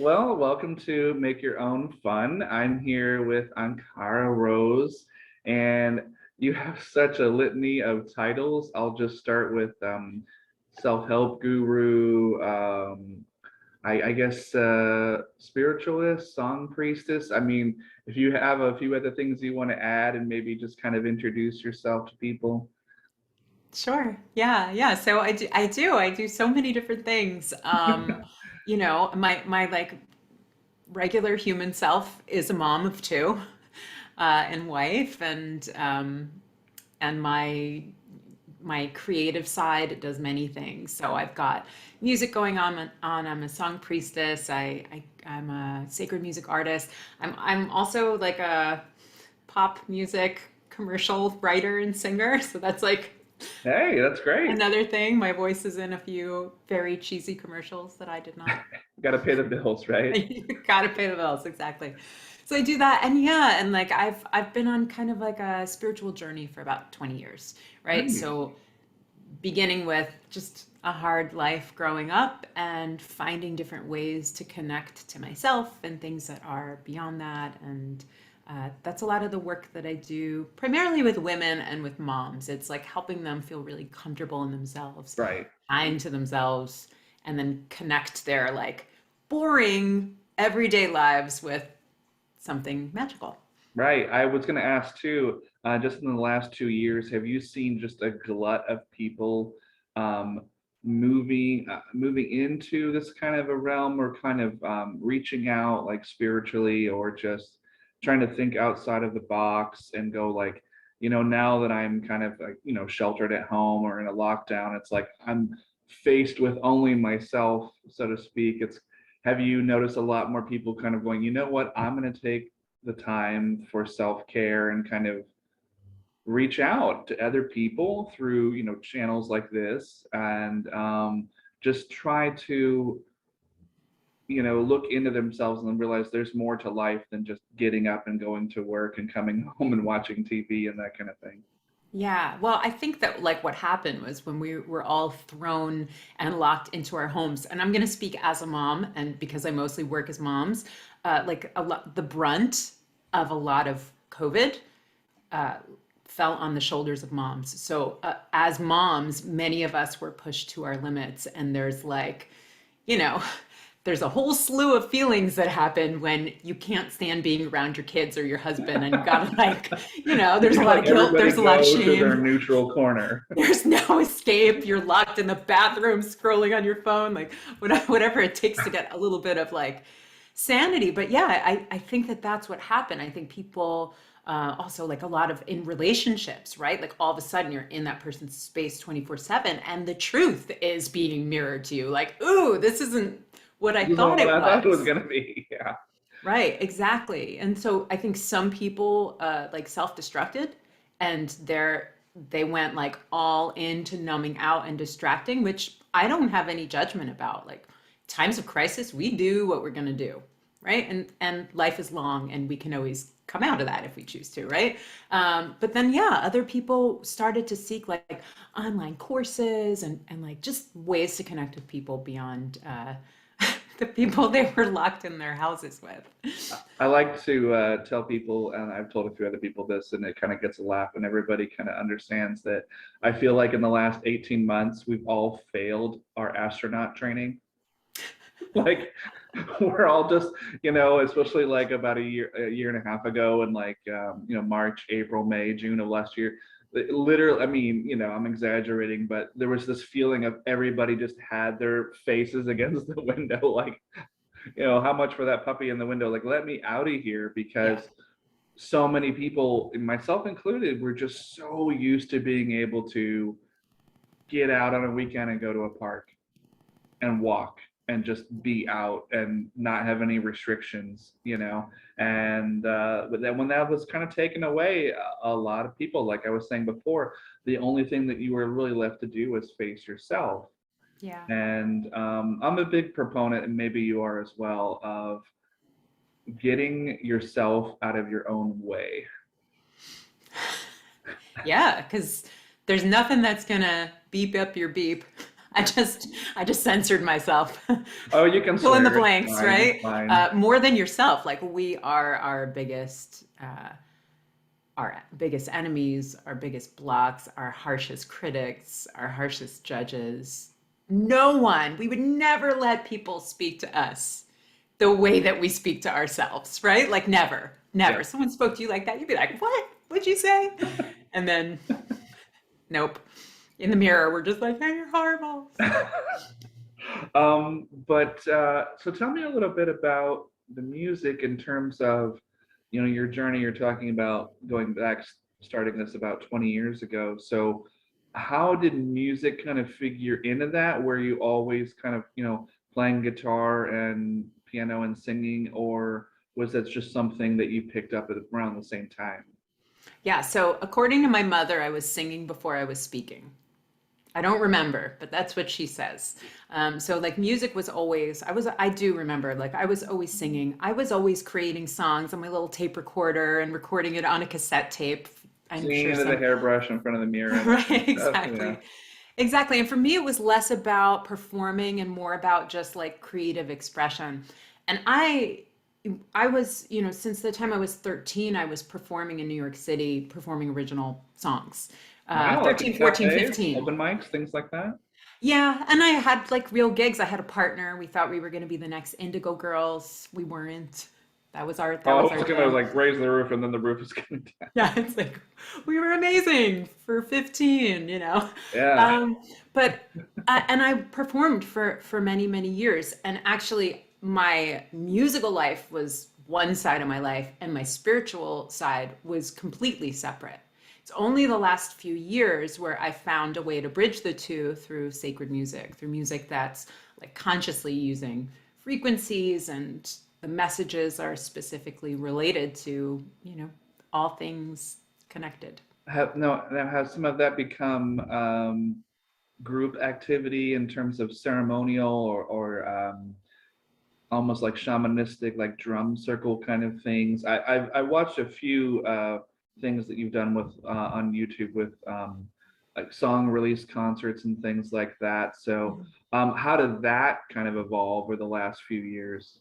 Well, welcome to Make Your Own Fun. I'm here with Ankhara Rose, and you have such a litany of titles. I'll just start with self-help guru, I guess spiritualist, song priestess. I mean, if you have a few other things you want to add and maybe just kind of introduce yourself to people. Sure. Yeah, yeah. So I do so many different things. My like regular human self is a mom of two, and wife, and my creative side does many things. So I've got music going on. I'm a song priestess. I'm a sacred music artist. I'm also like a pop music commercial writer and singer. So that's like Hey, that's great. another thing. My voice is in a few very cheesy commercials that I did not. Got to pay the bills, right? You gotta pay the bills, exactly. So I do that, and yeah, and like I've been on kind of like a spiritual journey for about 20 years, right? Nice. So beginning with just a hard life growing up and finding different ways to connect to myself and things that are beyond that. And that's a lot of the work that I do, primarily with women and with moms. It's like helping them feel really comfortable in themselves, Right. kind to themselves, and then connect their like boring everyday lives with something magical. Right. I was going to ask too, just in the last 2 years, have you seen just a glut of people um, moving into this kind of a realm or kind of reaching out like spiritually or just trying to think outside of the box and go like, now that I'm kind of like, sheltered at home or in a lockdown, it's like I'm faced with only myself, so to speak. Have you noticed a lot more people kind of going, you know what, I'm going to take the time for self-care and kind of reach out to other people through channels like this and just try to look into themselves and realize there's more to life than just getting up and going to work and coming home and watching TV and that kind of thing. Yeah, well, I think that like what happened was when we were all thrown and locked into our homes, and I'm going to speak as a mom, and because I mostly work as moms, like a lot, the brunt of a lot of COVID uh, fell on the shoulders of moms. So as moms, many of us were pushed to our limits, and there's like, you know, there's a whole slew of feelings that happen when you can't stand being around your kids or your husband, and you gotta like, there's a You lot of like guilt, everybody there's a lot of go to their shame, neutral corner. there's no escape. You're locked in the bathroom scrolling on your phone, like whatever it takes to get a little bit of like sanity. But yeah, I think that that's what happened. I think people also like a lot of in relationships, right? Like all of a sudden you're in that person's space 24/7 and the truth is being mirrored to you. Like, ooh, this isn't what I This isn't thought what it I thought it was was. going to be. Yeah. Right, exactly. And so I think some people like self-destructed and they went like all into numbing out and distracting, which I don't have any judgment about. Like times of crisis, we do what we're gonna do, right? And life is long and we can always come out of that if we choose to, right? But then yeah, other people started to seek like online courses and like just ways to connect with people beyond the people they were locked in their houses with. I like to tell people, and I've told a few other people this, and it kind of gets a laugh, and everybody kind of understands that I feel like in the last 18 months, we've all failed our astronaut training. Like, we're all just, especially like about a year and a half ago, and like, March, April, May, June of last year. Literally, I mean, I'm exaggerating, but there was this feeling of everybody just had their faces against the window, like, how much for that puppy in the window? Like, let me out of here Yeah. because so many people, myself included, were just so used to being able to get out on a weekend and go to a park and walk and just be out and not have any restrictions. And but then when that was kind of taken away, a lot of people, like I was saying before, the only thing that you were really left to do was face yourself. Yeah. And I'm a big proponent, and maybe you are as well, of getting yourself out of your own way. Yeah, because there's nothing that's gonna beep up your beep I just censored myself. Oh, you can Fill in the swear. It's blanks, fine. It's right? fine. More than yourself. Like we are our biggest enemies, our biggest blocks, our harshest critics, our harshest judges. No one, we would never let people speak to us the way that we speak to ourselves, right? Like never, Yeah. never. Someone spoke to you like that, you'd be like, what? What'd you say? And then, nope. In the mirror, we're just like, hey, you're horrible. But so tell me a little bit about the music in terms of, your journey. You're talking about going back, starting this about 20 years ago. So how did music kind of figure into that? Were you always kind of, playing guitar and piano and singing, or was that just something that you picked up at around the same time? Yeah, so according to my mother, I was singing before I was speaking. I don't remember, but that's what she says. So like music was always, I do remember, like I was always singing. I was always creating songs on my little tape recorder and recording it on a cassette tape. I'm Singing sure into the some, hairbrush in front of the mirror and that right, stuff. Yeah. exactly. Exactly. And for me, it was less about performing and more about just like creative expression. And I was, since the time I was 13, I was performing in New York City, performing original songs. Wow, like in 13, 14, cafes, 15. open mics, things like that. Yeah, and I had like real gigs. I had a partner. We thought we were going to be the next Indigo Girls. We weren't. That Oh, was I our was gonna jam. like raise the roof and then the roof is coming down. Yeah, it's like we were amazing for 15. Yeah. Um, but and I performed for many, many years. And actually my musical life was one side of my life and my spiritual side was completely separate. It's only the last few years where I found a way to bridge the two through sacred music, through music that's like consciously using frequencies and the messages are specifically related to, all things connected. Now has some of that become group activity in terms of ceremonial or almost like shamanistic, like drum circle kind of things? I watched a few things that you've done with on YouTube with like song release concerts and things like that. So how did that kind of evolve over the last few years?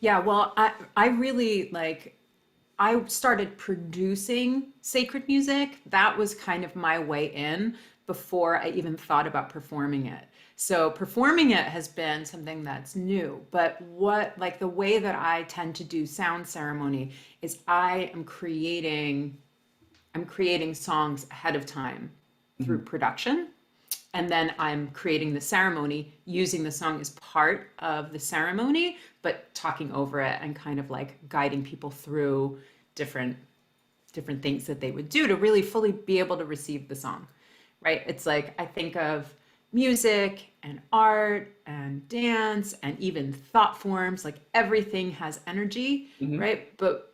Yeah, well, I really like I started producing sacred music. That was kind of my way in before I even thought about performing it. So performing it has been something that's new. But like the way that I tend to do sound ceremony is I'm creating songs ahead of time through Mhm. production. And then I'm creating the ceremony using the song as part of the ceremony, but talking over it and kind of like guiding people through different different things that they would do to really fully be able to receive the song. Right? It's like I think of music and art and dance and even thought forms, like everything has energy, Mhm. right? But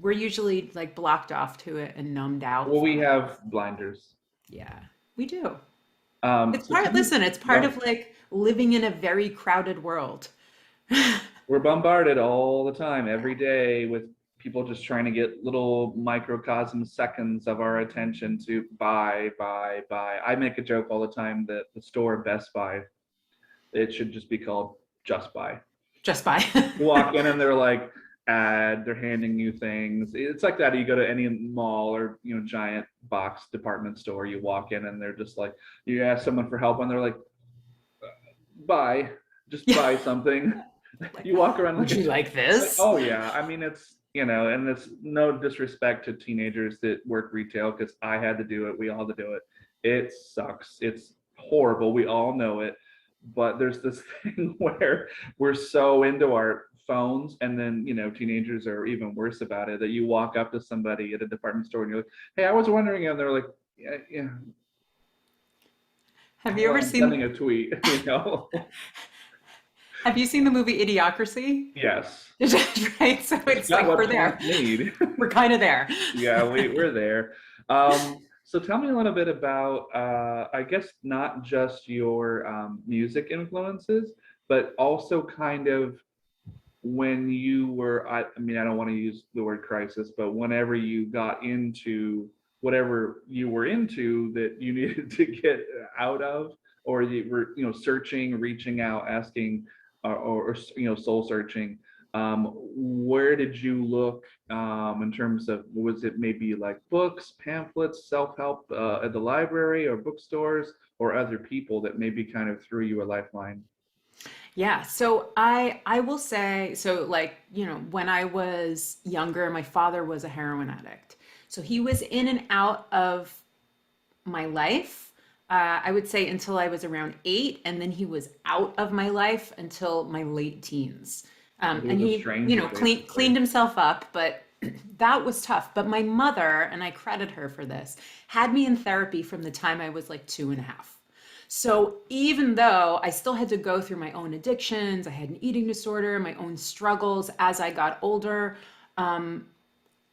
we're usually like blocked off to it and numbed out Well, we from it. have blinders. Yeah, we do. It's So tell me, listen, it's part of go. like living in a very crowded world. We're bombarded all the time, every day, with people just trying to get little microcosm seconds of our attention to buy, buy, buy. I make a joke all the time that the store Best Buy, it should just be called Just Buy. Just by. You walk in and they're like, they're handing you things. It's like that. You go to any mall or giant box department store, you walk in and they're just like, you ask someone for help and they're like, buy, just Yeah. buy something. Like, You walk around would like you it's like like, this? oh yeah. I mean, it's and it's no disrespect to teenagers that work retail because I had to do it. We all had to do it. It sucks. It's horrible. We all know it. But there's this thing where we're so into our phones, and then teenagers are even worse about it. That you walk up to somebody at a department store and you're like, "Hey, I was wondering," and they're like, "Yeah, yeah, Have you hold ever on, I'm sending seen a tweet," you know. have you seen the movie Idiocracy? Yes, Right? So it's it's got like what we're there. plants need. We're kind of there. Yeah, we're there. So tell me a little bit about, I guess not just your music influences, but also kind of when you were, I mean, I don't want to use the word crisis, but whenever you got into whatever you were into that you needed to get out of, or you were, searching, reaching out, asking, or soul searching, where did you look, in terms of, was it maybe like books, pamphlets, self-help, at the library or bookstores, or other people that maybe kind of threw you a lifeline? Yeah, so I will say, so like, when I was younger, my father was a heroin addict. So he was in and out of my life. I would say until I was around 8, and then he was out of my life until my late teens. So he And was a he, stranger, cleaned basically. himself up, but that was tough. But my mother, and I credit her for this, had me in therapy from the time I was like 2.5. So even though I still had to go through my own addictions, I had an eating disorder, my own struggles as I got older,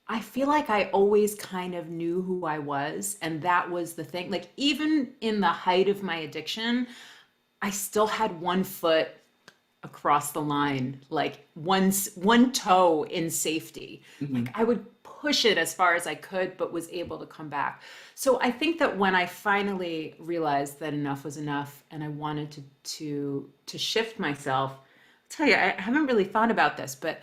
I feel like I always kind of knew who I was. And that was the thing. Like, even in the height of my addiction, I still had one foot across the line, like one toe in safety. Like, Hmm. I would push it as far as I could, but was able to come back. So I think that when I finally realized that enough was enough, and I wanted to shift myself, I'll tell you, I haven't really thought about this, but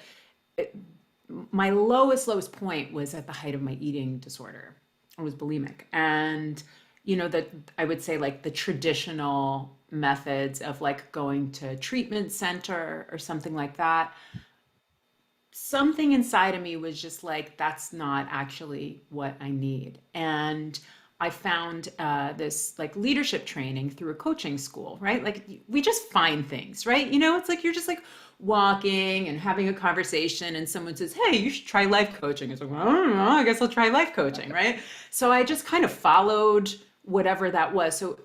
my lowest point was at the height of my eating disorder. I was bulimic. And that I would say, like, the traditional methods of like going to treatment center or something like that, something inside of me was just like, that's not actually what I need. And I found this like leadership training through a coaching school, right? Like, we just find things, right? It's like you're just like walking and having a conversation, and someone says, "Hey, you should try life coaching." It's like, well, I don't know, I guess I'll try life coaching, right? So I just kind of followed whatever that was. So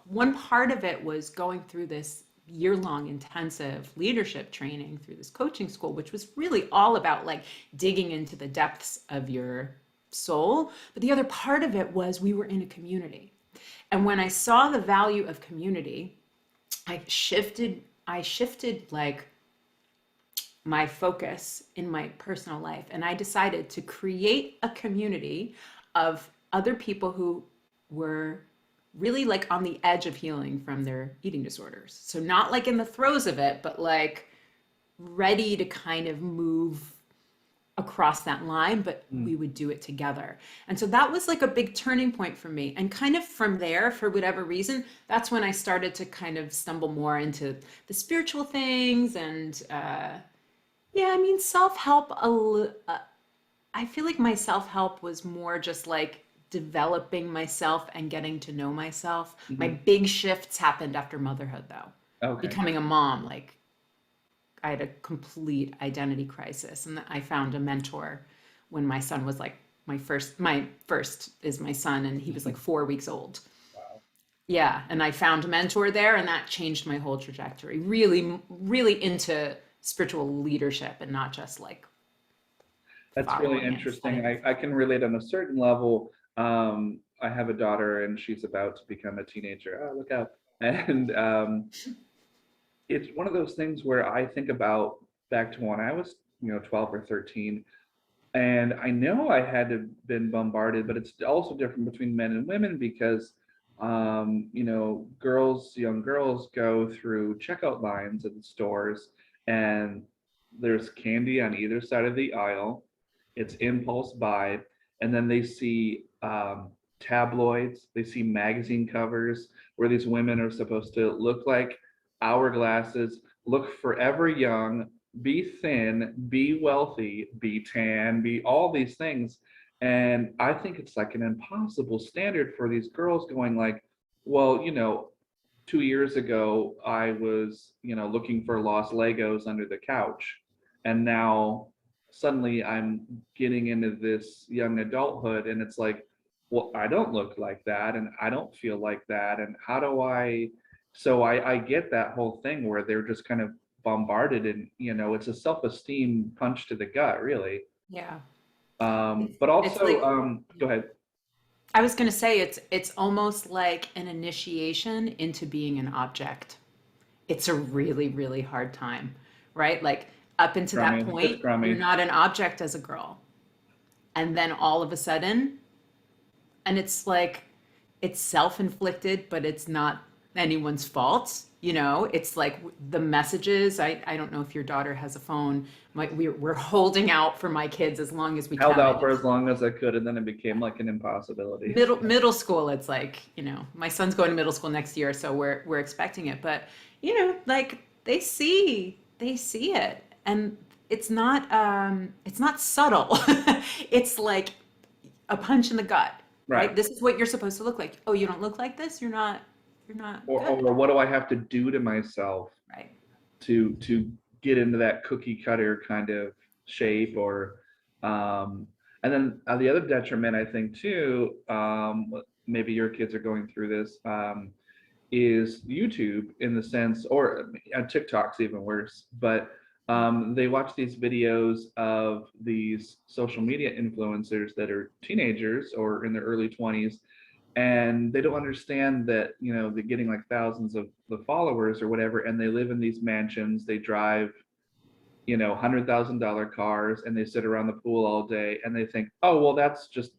one part of it was going through this year-long intensive leadership training through this coaching school, which was really all about like digging into the depths of your soul. But the other part of it was we were in a community. And when I saw the value of community, I shifted like my focus in my personal life, and I decided to create a community of other people who were really like on the edge of healing from their eating disorders. So not like in the throes of it, but like ready to kind of move across that line, but we would do it together. And so that was like a big turning point for me. And kind of from there, for whatever reason, that's when I started to kind of stumble more into the spiritual things. And yeah, I mean, self-help, I feel like my self-help was more just like developing myself and getting to know myself. My Hmm. big shifts happened after motherhood, though. Okay. Becoming a mom, like, I had a complete identity crisis, and I found a mentor when my son was like, my first is my son, and he was like 4 weeks old. Wow. Yeah, and I found a mentor there, and that changed my whole trajectory. Really, really into spiritual leadership, and not just like That's really following it and interesting. studying. I can relate on a certain level. I have a daughter and she's about to become a teenager. Oh, look out. And it's one of those things where I think about back to when I was, 12 or 13. And I know I had to been bombarded, but it's also different between men and women because, young girls go through checkout lines at the stores, and there's candy on either side of the aisle. It's impulse buy, and then they see, tabloids, they see magazine covers where these women are supposed to look like hourglasses, look forever young, be thin, be wealthy, be tan, be all these things. And I think it's like an impossible standard for these girls going like, well, 2 years ago, I was, looking for lost Legos under the couch. And now suddenly I'm getting into this young adulthood and it's like, well, I don't look like that and I don't feel like that. And how do I? So I get that whole thing where they're just kind of bombarded and, it's a self-esteem punch to the gut, really. Yeah. But It's also, like, go ahead. I was going to say, it's almost like an initiation into being an object. It's a really, really hard time, right? Like, up into that Scrummy. It's point, you're scrummy. not an object as a girl. And then all of a sudden, and it's like, it's self-inflicted, but it's not, anyone's fault. You know, it's like the messages. I don't know if your daughter has a phone. We're holding out for my kids as long as we Held can. out for as long as I could, and then it became like an impossibility. Middle school, it's like, you know, my son's going to middle school next year, so we're expecting it. But, you know, like they see it. And it's not subtle. It's like a punch in the gut, Right. right? This is what you're supposed to look like. Oh, you don't look like this? You're not good. Or what do I have to do to myself Right. to get into that cookie cutter kind of shape, or and then the other detriment I think too, maybe your kids are going through this, is YouTube, in the sense, or TikTok's even worse, but they watch these videos of these social media influencers that are teenagers or in their early 20s, and they don't understand that, you know, they're getting like thousands of the followers or whatever, and they live in these mansions, they drive, you know, $100,000 cars, and they sit around the pool all day, and they think, oh well, that's just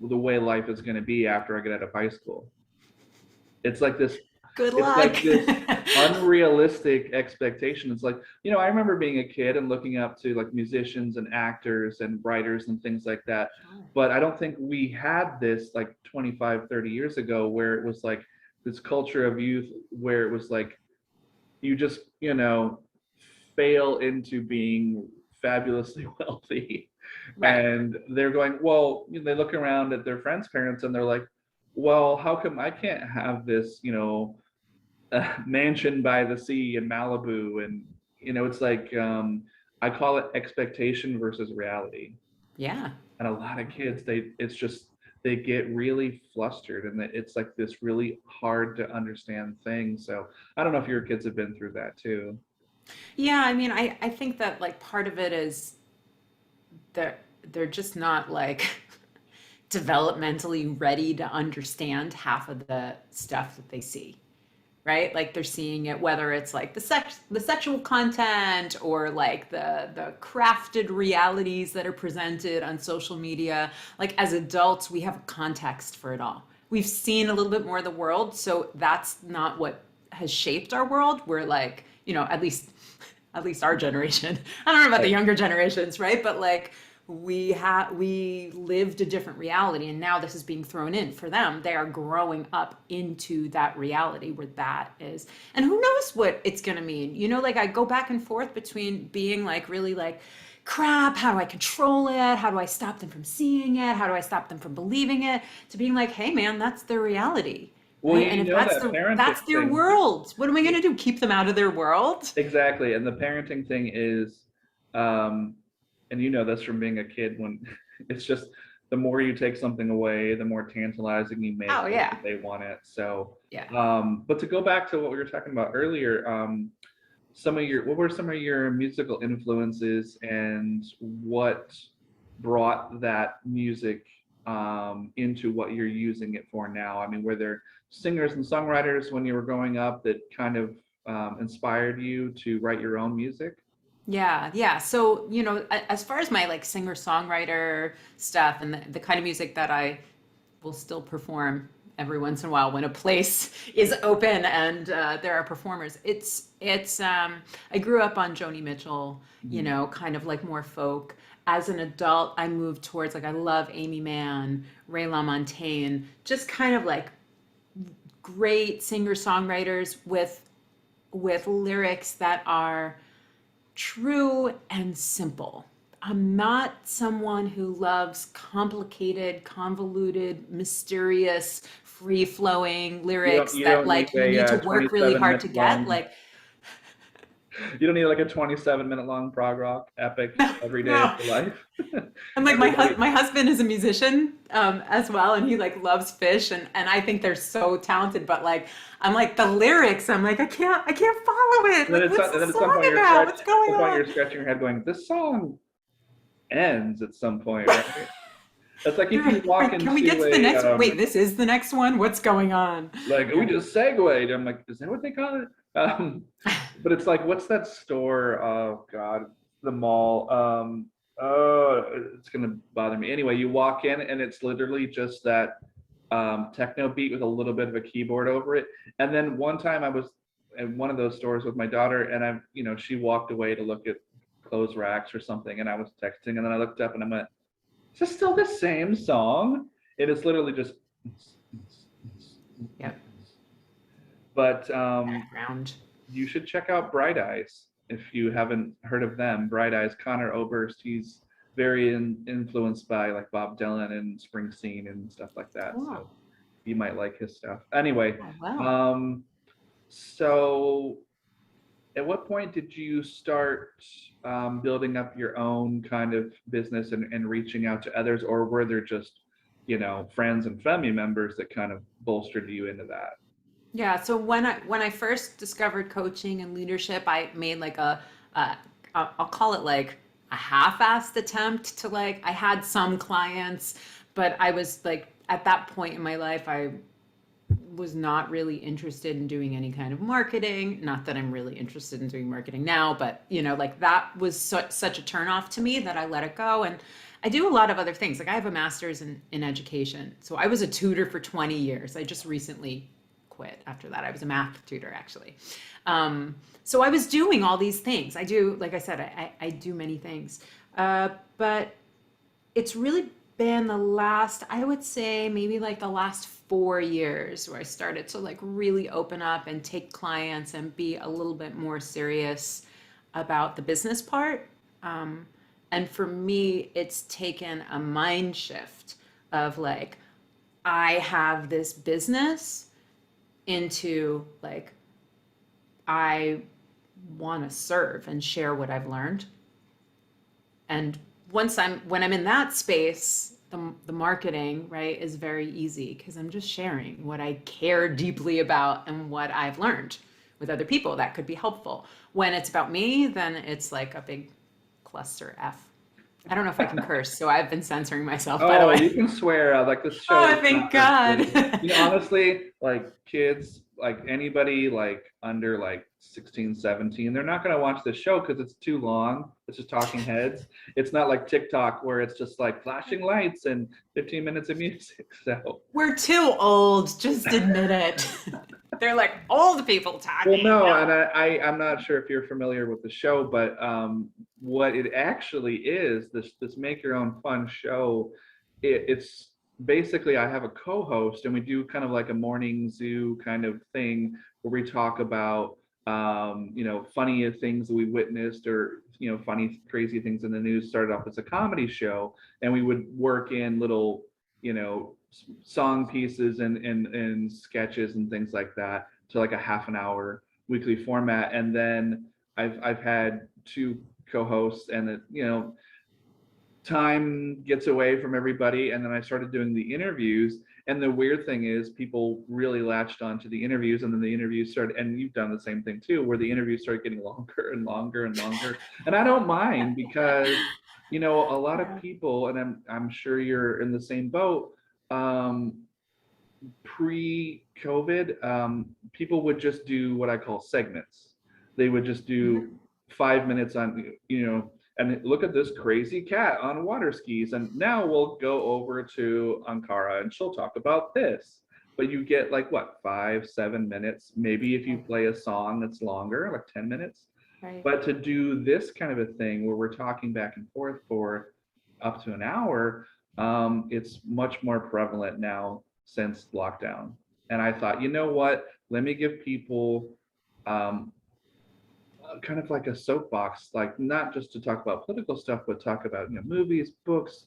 the way life is going to be after I get out of high school. It's like this, Good it's luck. like this unrealistic expectation. It's like, you know, I remember being a kid and looking up to like musicians and actors and writers and things like that, Sure. but I don't think we had this like 25, 30 years ago, where it was like this culture of youth, where it was like you just, you know, fail into being fabulously wealthy, Right. and they're going, well, you know, they look around at their friends' parents and they're like, well, how come I can't have this, you know, mansion by the sea in Malibu? And you know, it's like, I call it expectation versus reality. Yeah. And a lot of kids, it's just, they get really flustered, and it's like this really hard to understand thing. So I don't know if your kids have been through that too. Yeah, I mean, I think that like part of it is they're they're just not like developmentally ready to understand half of the stuff that they see, right? Like they're seeing it, whether it's like the sexual content, or like the crafted realities that are presented on social media. Like as adults, we have context for it all. We've seen a little bit more of the world, so that's not what has shaped our world. We're like, you know, at least our generation. I don't know about the Right. younger generations, right? But like we lived a different reality, and now this is being thrown in for them. They are growing up into that reality where that is, and who knows what it's going to mean. You know, like I go back and forth between being like really like, crap, how do I control it? How do I stop them from seeing it? How do I stop them from believing it? To being like, hey man, that's their reality, Well, right? And you if know, that's that parenting that's their thing. world, what am I going to do? Keep them out of their world? Exactly. And the parenting thing is, um, and you know this from being a kid, when it's just, the more you take something away, the more tantalizing you make Oh it, yeah. they want it. So, Yeah. but to go back to what we were talking about earlier, what were some of your musical influences, and what brought that music into what you're using it for now? I mean, were there singers and songwriters when you were growing up that kind of inspired you to write your own music? Yeah, yeah. So, you know, as far as my like singer-songwriter stuff and the kind of music that I will still perform every once in a while when a place is open and there are performers, I grew up on Joni Mitchell, you Mhm. know, kind of like more folk. As an adult, I moved towards like I love Amy Mann, Ray LaMontagne, just kind of like great singer-songwriters with lyrics that are true and simple. I'm not someone who loves complicated, convoluted, mysterious, free flowing lyrics You that don't need like you a need to work really 27 hard to minute get. long. Like, You don't need like a 27-minute long prog rock epic no, every day of no. your life. And like Everybody, my husband is a musician as well, and he like loves Fish, and I think they're so talented. But like, I'm like the lyrics, I'm like I can't follow it. and then Like, it's what's the and then at some song point you're about? What's going on? scratching your head going, this song ends at some point, right? It's like if You're you walk like, can we get into to the a next? Wait, this is the next one. What's going on? like, we Yeah. just segued. I'm like, is that what they call it? But it's like, what's that store? Oh God, the mall. Oh, it's gonna bother me. Anyway, you walk in and it's literally just that techno beat with a little bit of a keyboard over it. And then one time I was at one of those stores with my daughter, and she walked away to look at clothes racks or something, and I was texting, and then I looked up and I went, is this still the same song? It is literally just. Yep. But Background. you should check out Bright Eyes if you haven't heard of them. Bright Eyes, Connor Oberst, he's very influenced by like Bob Dylan and Springsteen and stuff like that. Oh. So you might like his stuff. Anyway, Oh, wow. So at what point did you start building up your own kind of business and reaching out to others, or were there just, friends and family members that kind of bolstered you into that? Yeah, so when I first discovered coaching and leadership, I made like I'll call it like a half-assed attempt to like, I had some clients, but I was like, at that point in my life, I was not really interested in doing any kind of marketing. Not that I'm really interested in doing marketing now, but like that was such a turnoff to me that I let it go. And I do a lot of other things. Like I have a master's in education. So I was a tutor for 20 years. I just recently quit after that. I was a math tutor actually. So I was doing all these things. I do, like I said, I do many things. But it's really been the last, I would say maybe like the last 4 years where I started to like really open up and take clients and be a little bit more serious about the business part. And for me, it's taken a mind shift of like, I have this business into like, I want to serve and share what I've learned. And when I'm in that space, the marketing, right, is very easy because I'm just sharing what I care deeply about and what I've learned with other people that could be helpful. When it's about me, then it's like a big cluster F. I don't know if I can curse, so I've been censoring myself, by the way. You can swear. Like this show. Oh, thank God. Honestly, like kids, like anybody like under like 16, 17, they're not going to watch this show because it's too long. It's just talking heads. It's not like TikTok where it's just like flashing lights and 15 minutes of music. So we're too old. Just admit it. They're like old people talking. Well, no, and I'm not sure if you're familiar with the show, but what it actually is, this make your own fun show, it's basically I have a co-host and we do kind of like a morning zoo kind of thing where we talk about funny things that we witnessed or funny crazy things in the news. Started off as a comedy show and we would work in little song pieces and sketches and things like that to like a half an hour weekly format. And then I've had 2 co-hosts and time gets away from everybody, and then I started doing the interviews. And the weird thing is people really latched onto the interviews, and then the interviews started, and you've done the same thing too, where the interviews started getting longer and longer and longer. And I don't mind because a lot of people, and I'm sure you're in the same boat, pre-COVID, people would just do what I call segments. They would just do 5 minutes on, and look at this crazy cat on water skis. And now we'll go over to Ankhara and she'll talk about this. But you get like what, 5, 7 minutes, maybe if you play a song that's longer, like 10 minutes. Right. But to do this kind of a thing where we're talking back and forth for up to an hour, it's much more prevalent now since lockdown. And I thought, you know what, let me give people kind of like a soapbox, like not just to talk about political stuff, but talk about movies, books,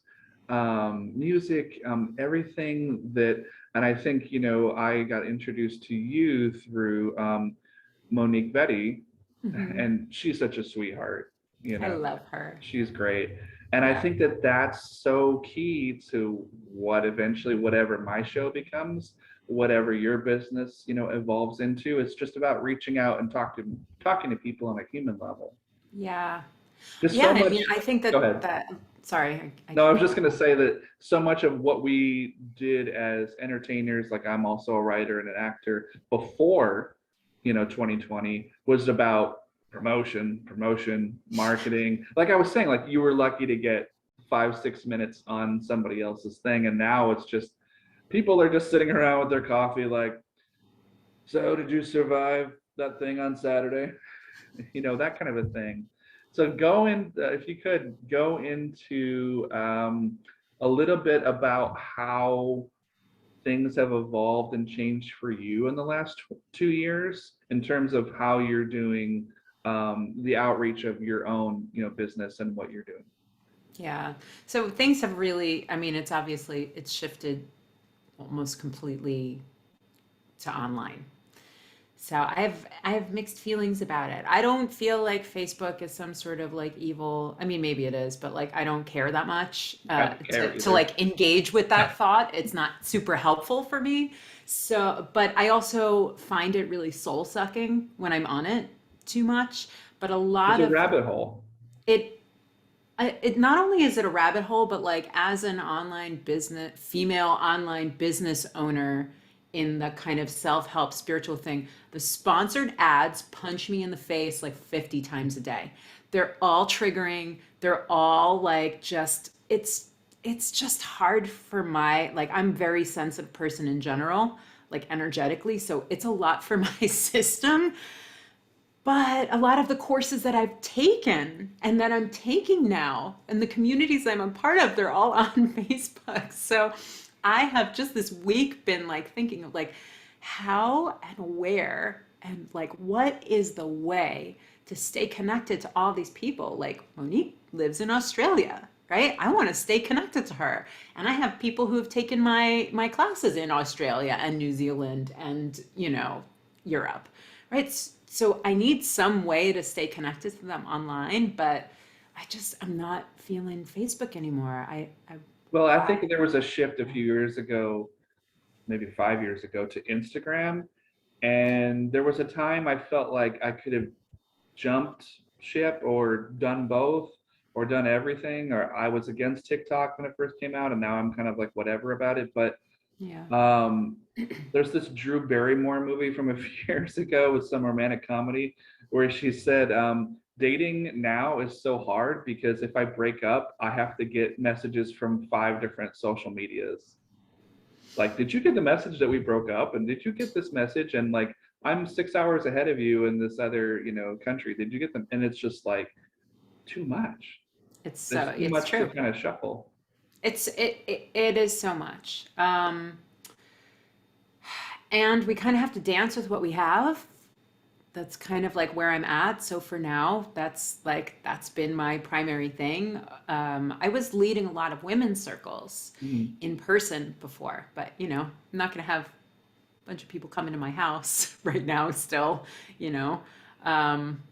music, everything that. And I think I got introduced to you through Monique Betty, and she's such a sweetheart. I love her. She's great. And I think that that's so key to what eventually, whatever my show becomes, whatever your business, evolves into. It's just about reaching out and talking to people on a human level. Yeah. Just yeah. so much, I mean, I think that, go ahead. Sorry. No, I was just going to say that so much of what we did as entertainers, like I'm also a writer and an actor before, 2020 was about promotion, marketing. Like I was saying, like you were lucky to get 5-6 minutes on somebody else's thing. And now it's just People are just sitting around with their coffee like, so did you survive that thing on Saturday? That kind of a thing. So if you could go into a little bit about how things have evolved and changed for you in the last 2 years in terms of how you're doing the outreach of your own, business and what you're doing. Yeah. So things have really, I mean, it's shifted almost completely to online. So I have mixed feelings about it. I don't feel like Facebook is some sort of like evil. I mean, maybe it is, but like I don't care that much I don't care to either. like engage with that thought. It's not super helpful for me. So, but I also find it really soul sucking when I'm on it too much. But a It's lot a of rabbit hole. it it not only is it a rabbit hole, but like as an online business, female online business owner in the kind of self-help spiritual thing, the sponsored ads punch me in the face like 50 times a day. They're all triggering. They're all like just it's just hard for my like I'm a very sensitive person in general, like energetically, so it's a lot for my system. But a lot of the courses that I've taken and that I'm taking now and the communities I'm a part of, they're all on Facebook. So I have just this week been like thinking of like how and where and like what is the way to stay connected to all these people. Like Monique lives in Australia, right? I want to stay connected to her. And I have people who have taken my classes in Australia and New Zealand and, Europe, right? So I need some way to stay connected to them online, but I'm not feeling Facebook anymore. Well, I think Why? there was a shift a few years ago, maybe 5 years ago, to Instagram. And there was a time I felt like I could have jumped ship or done both or done everything, or I was against TikTok when it first came out, and now I'm kind of like whatever about it. But Yeah. um, there's this Drew Barrymore movie from a few years ago with some romantic comedy where she said, dating now is so hard because if I break up, I have to get messages from 5 different social medias. Like, did you get the message that we broke up? And did you get this message? And like, I'm 6 hours ahead of you in this other, country. Did you get them? And it's just like too much. There's too It's much to true. kind of shuffle. It is so much. And we kind of have to dance with what we have. That's kind of like where I'm at. So for now, that's been my primary thing. I was leading a lot of women's circles Mhm. in person before, but I'm not going to have a bunch of people come into my house right now still, you know. Um,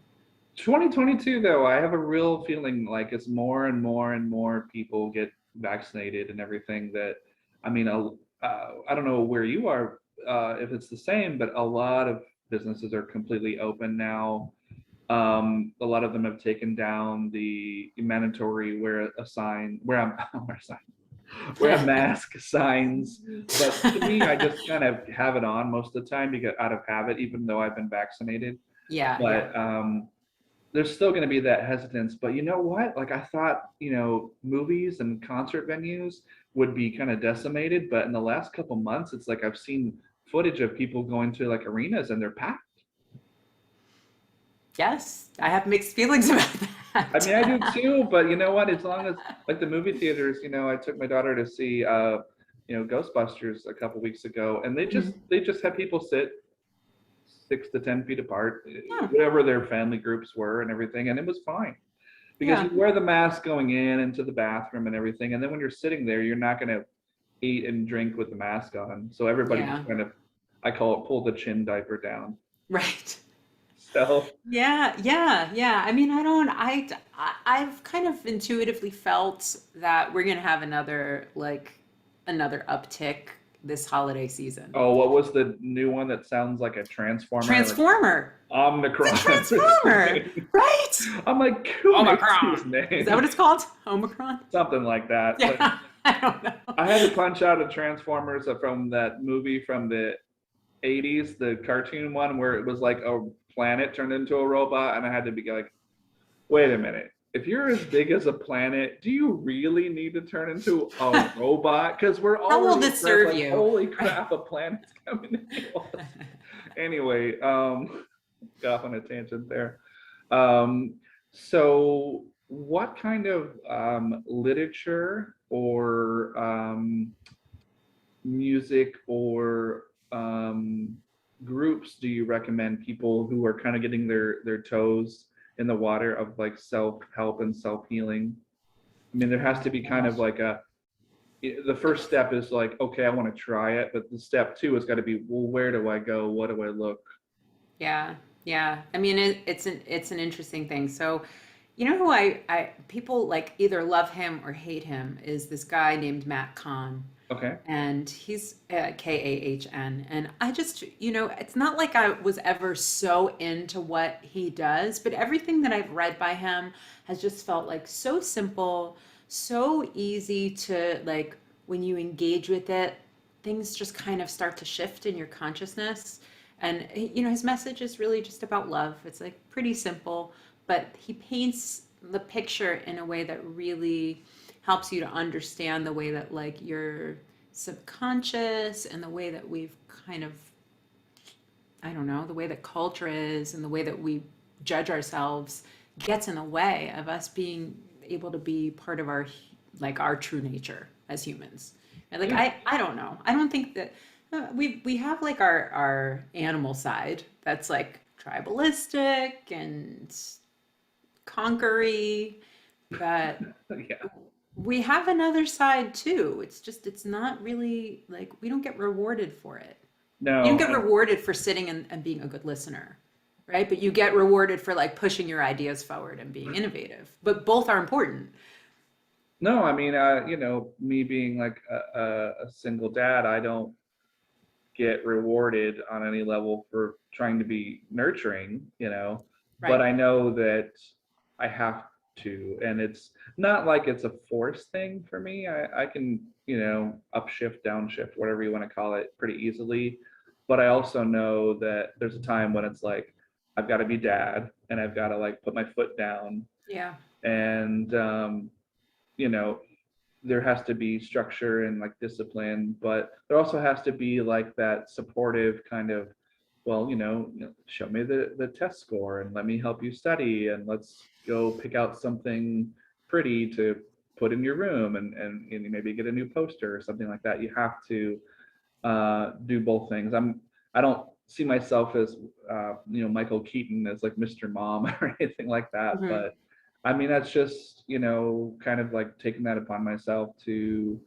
2022, though, I have a real feeling like as more and more and more people get vaccinated and everything that, I mean, I don't know where you are, if it's the same, but a lot of businesses are completely open now. A lot of them have taken down the mandatory wear a sign, wear a mask signs. But to me, I just kind of have it on most of the time because out of habit, even though I've been vaccinated. yeah, yeah. But there's still going to be that hesitance. But you know what? Like I thought, movies and concert venues would be kind of decimated, but in the last couple months, it's like I've seen footage of people going to like arenas and they're packed. Yes, I have mixed feelings about I mean, I do that. too, but you know what? As long as like the movie theaters, I took my daughter to see Ghostbusters a couple weeks ago, and they just Mhm. they just had people sit 6 to 10 feet apart, Yeah, whatever their family groups were and everything, and it was fine. Because yeah, you wear the mask going in into the bathroom and everything, and then when you're sitting there, you're not gonna eat and drink with the mask on. So everybody yeah. just kind of, I call it pull the chin diaper down. Right. So Yeah, yeah, yeah. I mean, I've kind of intuitively felt that we're gonna have another uptick this holiday season. oh, what was the new one that sounds like a transformer? Like Transformer. It's a Omicron or transformer, something. right? I'm like, who makes these Omicron. Is that what names? it's called? Omicron? Something like that. But Yeah, I don't know. I had to punch out a Transformers from that movie from the 80s, the cartoon one where it was like a planet turned into a robot, and I had to be like, wait a minute. if you're as big as a planet, do you really need to turn into a robot? Because we're How will already this stressed, serve like, you? holy Right. crap, a planet's coming to kill us. Anyway, got off on a tangent there. Um, so what kind of literature or music or groups do you recommend people who are kind of getting their toes in the water of like self-help and self-healing? I mean, there Oh has my to be kind of gosh. like the first step is like, okay, I want to try it, but the step two has got to be, well, where do I go? What do I look? Yeah, yeah. I mean, it's an interesting thing. So, you know who I people like either love him or hate him is this guy named Matt Kahn, Okay. and he's Kahn. And I just, it's not like I was ever so into what he does, but everything that I've read by him has just felt like so simple, so easy to like when you engage with it, things just kind of start to shift in your consciousness. And his message is really just about love. It's like pretty simple, but he paints the picture in a way that really helps you to understand the way that like your subconscious and the way that we've kind of, I don't know, the way that culture is and the way that we judge ourselves gets in the way of us being able to be part of our like our true nature as humans. And like Yeah. I don't know. I don't think that we have like our animal side that's like tribalistic and conquery, but Yeah. we have another side too. It's just it's not really like we don't get rewarded for it. You don't No, get rewarded for sitting and being a good listener, right? But you get rewarded for like pushing your ideas forward and being innovative. But both are important. no, I mean, me being like a single dad, I don't get rewarded on any level for trying to be nurturing, but Right. I know that I have to, and it's not like it's a force thing for me. I can, upshift, downshift, whatever you want to call it, pretty easily. But I also know that there's a time when it's like, I've got to be dad and I've got to like put my foot down Yeah. and, you know, there has to be structure and like discipline, but there also has to be like that supportive kind of, well, show me the test score and let me help you study and let's go pick out something pretty to put in your room and maybe get a new poster or something like that. You have to do both things. I don't see myself as Michael Keaton as like Mr. Mom or anything like that, Hmm. but I mean that's just kind of like taking that upon myself to.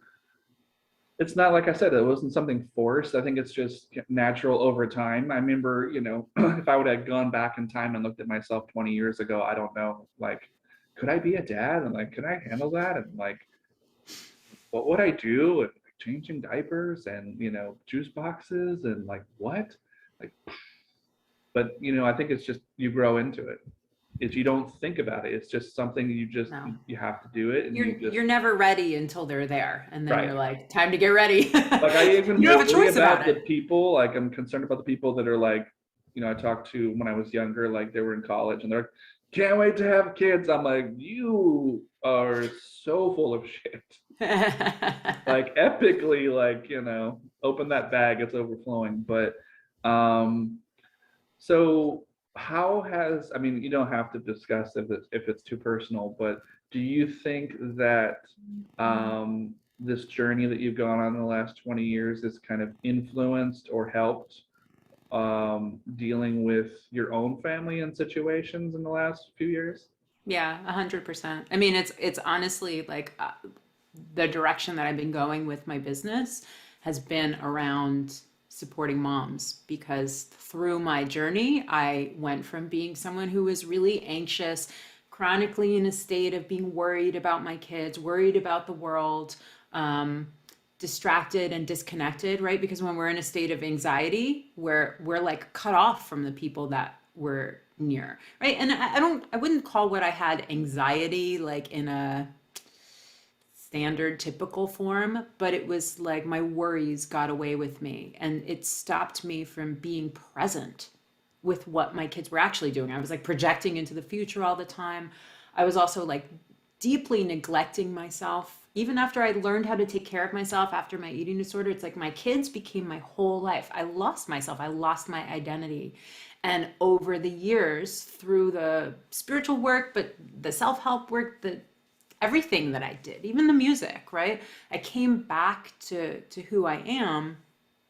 It's not like I said, it wasn't something forced. I think it's just natural over time. I remember, if I would have gone back in time and looked at myself 20 years ago, I don't know, like, could I be a dad and like, could I handle that? And like, what would I do? And like, changing diapers and juice boxes and like what? Like, but I think it's just you grow into it. If you don't think about it, it's just something you just No. you have to do it, and you just You're never ready until they're there. And then right. you're like, time to get ready. Like I even You don't have a worry choice about about the it. people. Like I'm concerned about the people that are like, I talked to when I was younger, like they were in college and they're like, can't wait to have kids. I'm like, you are so full of shit. Like epically, like, open that bag, it's overflowing. But um, so how has, I mean, you don't have to discuss if it's too personal, but do you think that this journey that you've gone on in the last 20 years has kind of influenced or helped dealing with your own family and situations in the last few years? Yeah, 100%. I mean, it's honestly like the direction that I've been going with my business has been around supporting moms because through my journey, I went from being someone who was really anxious, chronically in a state of being worried about my kids, worried about the world, um, distracted and disconnected, right? Because when we're in a state of anxiety, we're like cut off from the people that we're near, right? And I wouldn't call what I had anxiety like in a standard typical form, but it was like my worries got away with me and it stopped me from being present with what my kids were actually doing. I was like projecting into the future all the time. I was also like deeply neglecting myself. Even after I learned how to take care of myself after my eating disorder, it's like my kids became my whole life. I lost myself, I lost my identity. And over the years, through the spiritual work, but the self help work, the everything that I did, even the music, right? I came back to who I am,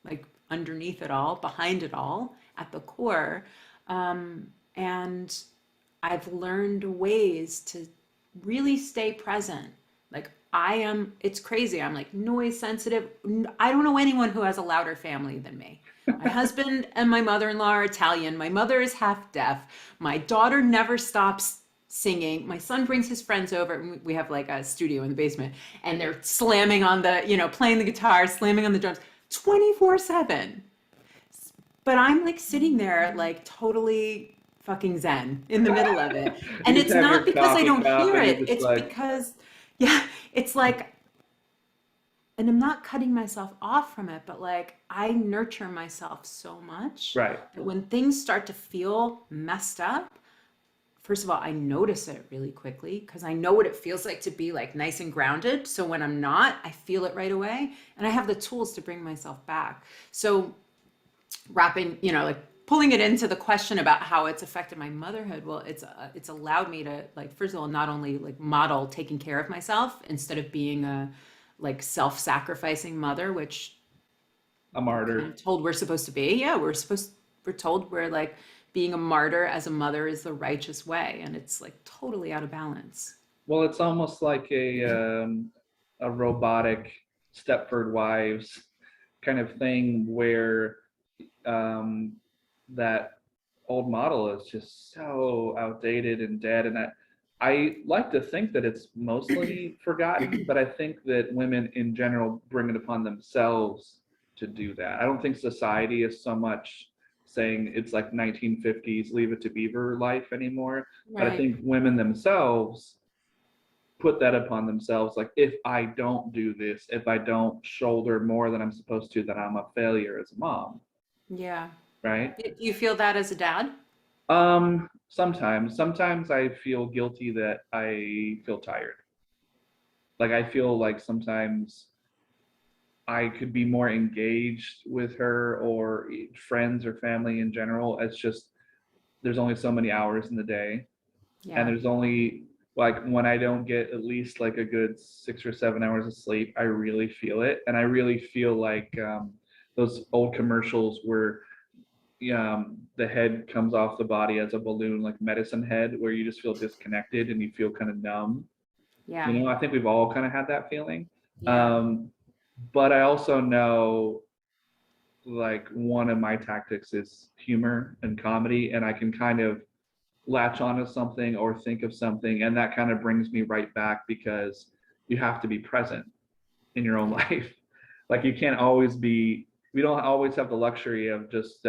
like underneath it all, behind it all, at the core. And I've learned ways to really stay present. Like I am, it's crazy. I'm like noise sensitive. I don't know anyone who has a louder family than me. My husband and my mother-in-law are Italian. My mother is half deaf. My daughter never stops singing. My son brings his friends over. And we have like a studio in the basement, and they're slamming on the, playing the guitar, slamming on the drums 24/7. But I'm like sitting there like totally fucking zen in the middle of it. You And just it's have not your because I coffee don't cup hear and it. you're just It's like, because, yeah, it's like, and I'm not cutting myself off from it, but like I nurture myself so much right. that when things start to feel messed up, first of all, I notice it really quickly because I know what it feels like to be like nice and grounded. So when I'm not, I feel it right away and I have the tools to bring myself back. So wrapping, like pulling it into the question about how it's affected my motherhood. Well, it's allowed me to like, first of all, not only like model taking care of myself instead of being a like self-sacrificing mother, which A we're kind martyr. of told we're supposed to be. Yeah, we're told we're like being a martyr as a mother is the righteous way, and it's like totally out of balance. Well, it's almost like a robotic Stepford Wives kind of thing where um, that old model is just so outdated and dead. And I like to think that it's mostly forgotten, but I think that women in general bring it upon themselves to do that. I don't think society is so much saying it's like 1950s Leave It to Beaver life anymore, but I Right. think women themselves put that upon themselves, like if I don't do this, if I don't shoulder more than I'm supposed to, then I'm a failure as a mom, Yeah. right? Do you feel that as a dad? Sometimes I feel guilty that I feel tired. Like I feel like sometimes I could be more engaged with her or friends or family in general. It's just there's only so many hours in the day, and Yeah. there's only like when I don't get at least like a good 6 or 7 hours of sleep, I really feel it, and I really feel like those old commercials where the head comes off the body as a balloon, like medicine head, where you just feel disconnected and you feel kind of numb. Yeah. I think we've all kind of had that feeling. Yeah. Um, but I also know like one of my tactics is humor and comedy, and I can kind of latch onto something or think of something, and that kind of brings me right back because you have to be present in your own Yeah. life. Like you can't always be. We don't always have the luxury of just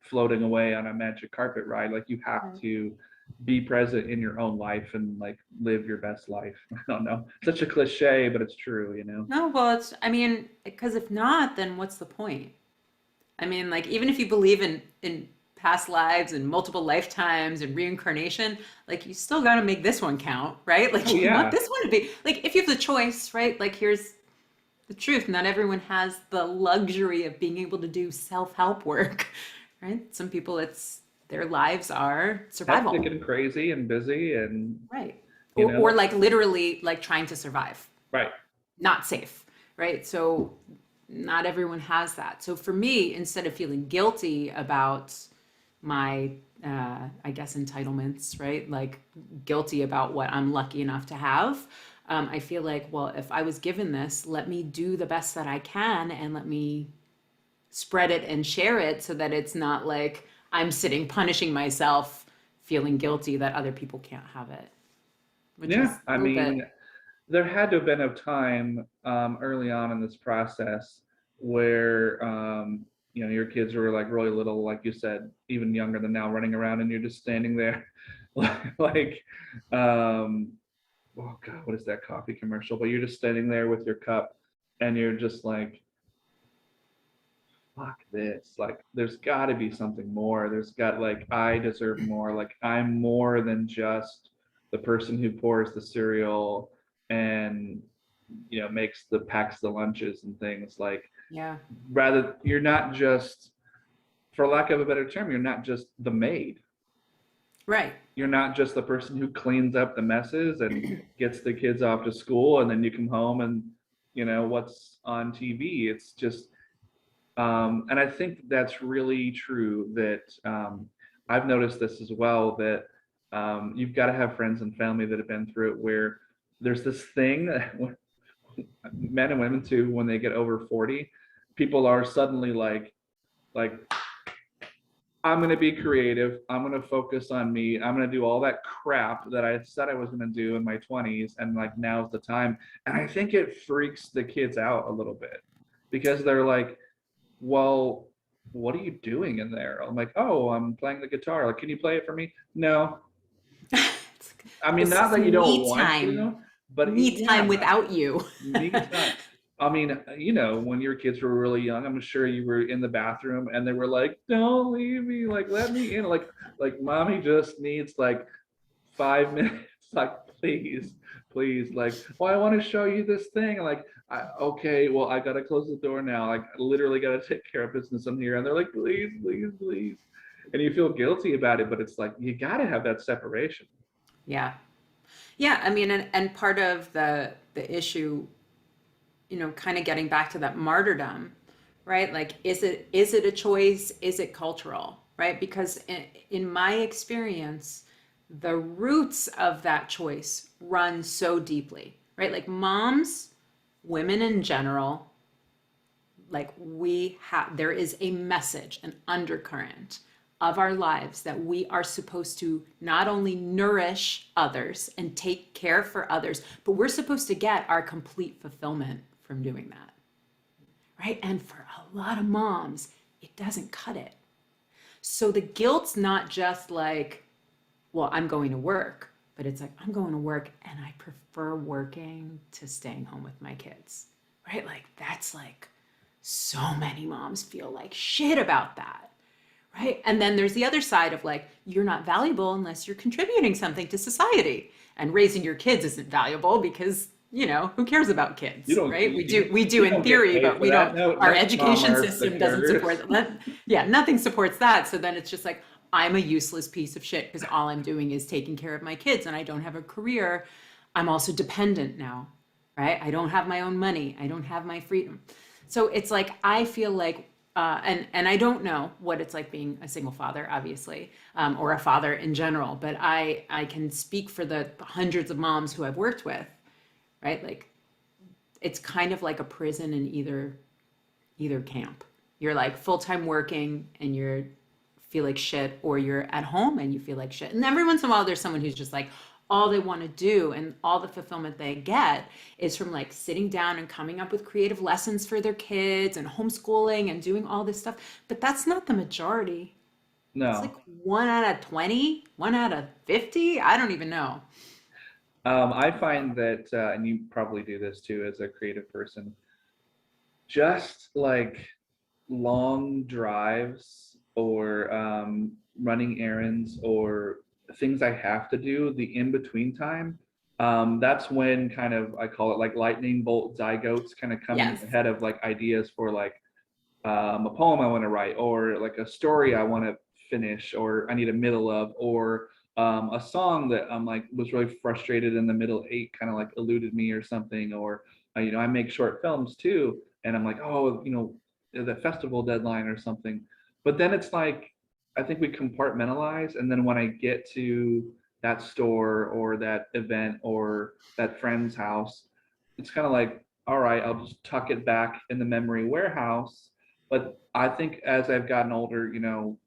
floating away on a magic carpet ride. Like you have Right. to be present in your own life and like live your best life. I don't know. Such a cliche, but it's true. No, well, I mean, because if not, then what's the point? I mean, like, even if you believe in past lives and multiple lifetimes and reincarnation, like, you still got to make this one count, right? Oh Like, you want yeah, this one to be, like, if you have the choice, right? Like, here's the truth. Not everyone has the luxury of being able to do self-help work, right? Some people, their lives are hectic survival, and crazy and busy and right? you Or know, like literally like trying to survive, right. not safe, right? So not everyone has that. So for me, instead of feeling guilty about my, I guess, entitlements, right? Like guilty about what I'm lucky enough to have, I feel like, well, if I was given this, let me do the best that I can and let me spread it and share it so that it's not like I'm sitting punishing myself, feeling guilty that other people can't have it, which Yeah, is I a little bit, mean, there had to have been a time early on in this process where your kids were like really little, like you said, even younger than now, running around, and you're just standing there, like, um, oh God, what is that coffee commercial? But you're just standing there with your cup, and you're just like, fuck this. Like, there's got to be something more. There's got like I deserve more. Like I'm more than just the person who pours the cereal and packs the lunches and things. Like, Yeah. rather, you're not just, for lack of a better term, you're not just the maid. Right. You're not just the person who cleans up the messes and gets the kids off to school, and then you come home and what's on TV. It's just, and I think that's really true, that I've noticed this as well, that you've got to have friends and family that have been through it, where there's this thing that men and women too, when they get over 40, people are suddenly like I'm going to be creative. I'm going to focus on me. I'm going to do all that crap that I said I was going to do in my 20s. And like, now's the time. And I think it freaks the kids out a little bit, because they're like, well, what are you doing in there? I'm like, oh, I'm playing the guitar. Like, can you play it for me? No. I mean, This not is that you don't me want time. to, but Me time without you. me time. I mean, when your kids were really young, I'm sure you were in the bathroom and they were like, "Don't leave me, like let me in, like mommy just needs like 5 minutes, like please, like, oh, I want to show you this thing, like, okay, well, I gotta close the door now, like, I literally gotta take care of business in here," and they're like, please, and you feel guilty about it, but it's like you gotta have that separation. Yeah. Yeah. I mean, and part of the issue, kind of getting back to that martyrdom, right? Like, is it a choice? Is it cultural? Right? Because in my experience, the roots of that choice run so deeply, right? Like moms, women in general, like there is a message, an undercurrent of our lives that we are supposed to not only nourish others and take care for others, but we're supposed to get our complete fulfillment from doing that, right? And for a lot of moms, it doesn't cut it. So the guilt's not just like, well, I'm going to work, but it's like, I'm going to work and I prefer working to staying home with my kids, right? Like, that's like, so many moms feel like shit about that, right? And then there's the other side of like, you're not valuable unless you're contributing something to society. And raising your kids isn't valuable because, who cares about kids, You don't right? We you, do you in don't get theory, paid but for we that. don't, No, our no mom education or system doesn't support cares. that. Yeah, nothing supports that. So then it's just like, I'm a useless piece of shit because all I'm doing is taking care of my kids and I don't have a career. I'm also dependent now, right? I don't have my own money. I don't have my freedom. So it's like, I feel like, and I don't know what it's like being a single father, obviously, or a father in general, but I can speak for the hundreds of moms who I've worked with, right? Like, it's kind of like a prison in either camp. You're like full-time working and you're feel like shit, or you're at home and you feel like shit. And every once in a while there's someone who's just like, all they want to do and all the fulfillment they get is from like sitting down and coming up with creative lessons for their kids and homeschooling and doing all this stuff. But that's not the majority. It's like No. 1 out of 20, 1 out of 50. I don't even know. I find that, and you probably do this too as a creative person, just like long drives or running errands or things I have to do, the in between time, that's when kind of, I call it like lightning bolt zygotes kind of come in Yes. ahead of like ideas for like a poem I want to write, or like a story I want to finish, or I need a middle of, or a song that I'm like was really frustrated in the middle eight, kind of like eluded me or something, or I make short films too, and I'm like, oh, the festival deadline or something. But then it's like, I think we compartmentalize, and then when I get to that store or that event or that friend's house, it's kind of like, all right, I'll just tuck it back in the memory warehouse. But I think as I've gotten older,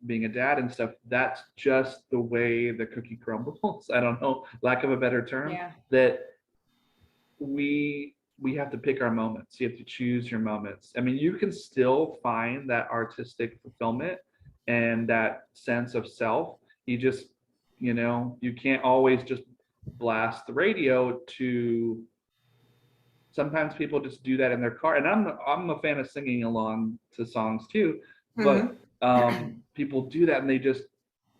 being a dad and stuff, that's just the way the cookie crumbles. I don't know, lack of a better term, Yeah. that we have to pick our moments. You have to choose your moments. I mean, you can still find that artistic fulfillment and that sense of self. You just, you can't always just blast the radio to, sometimes people just do that in their car, and I'm a fan of singing along to songs too, but Hmm. people do that and they just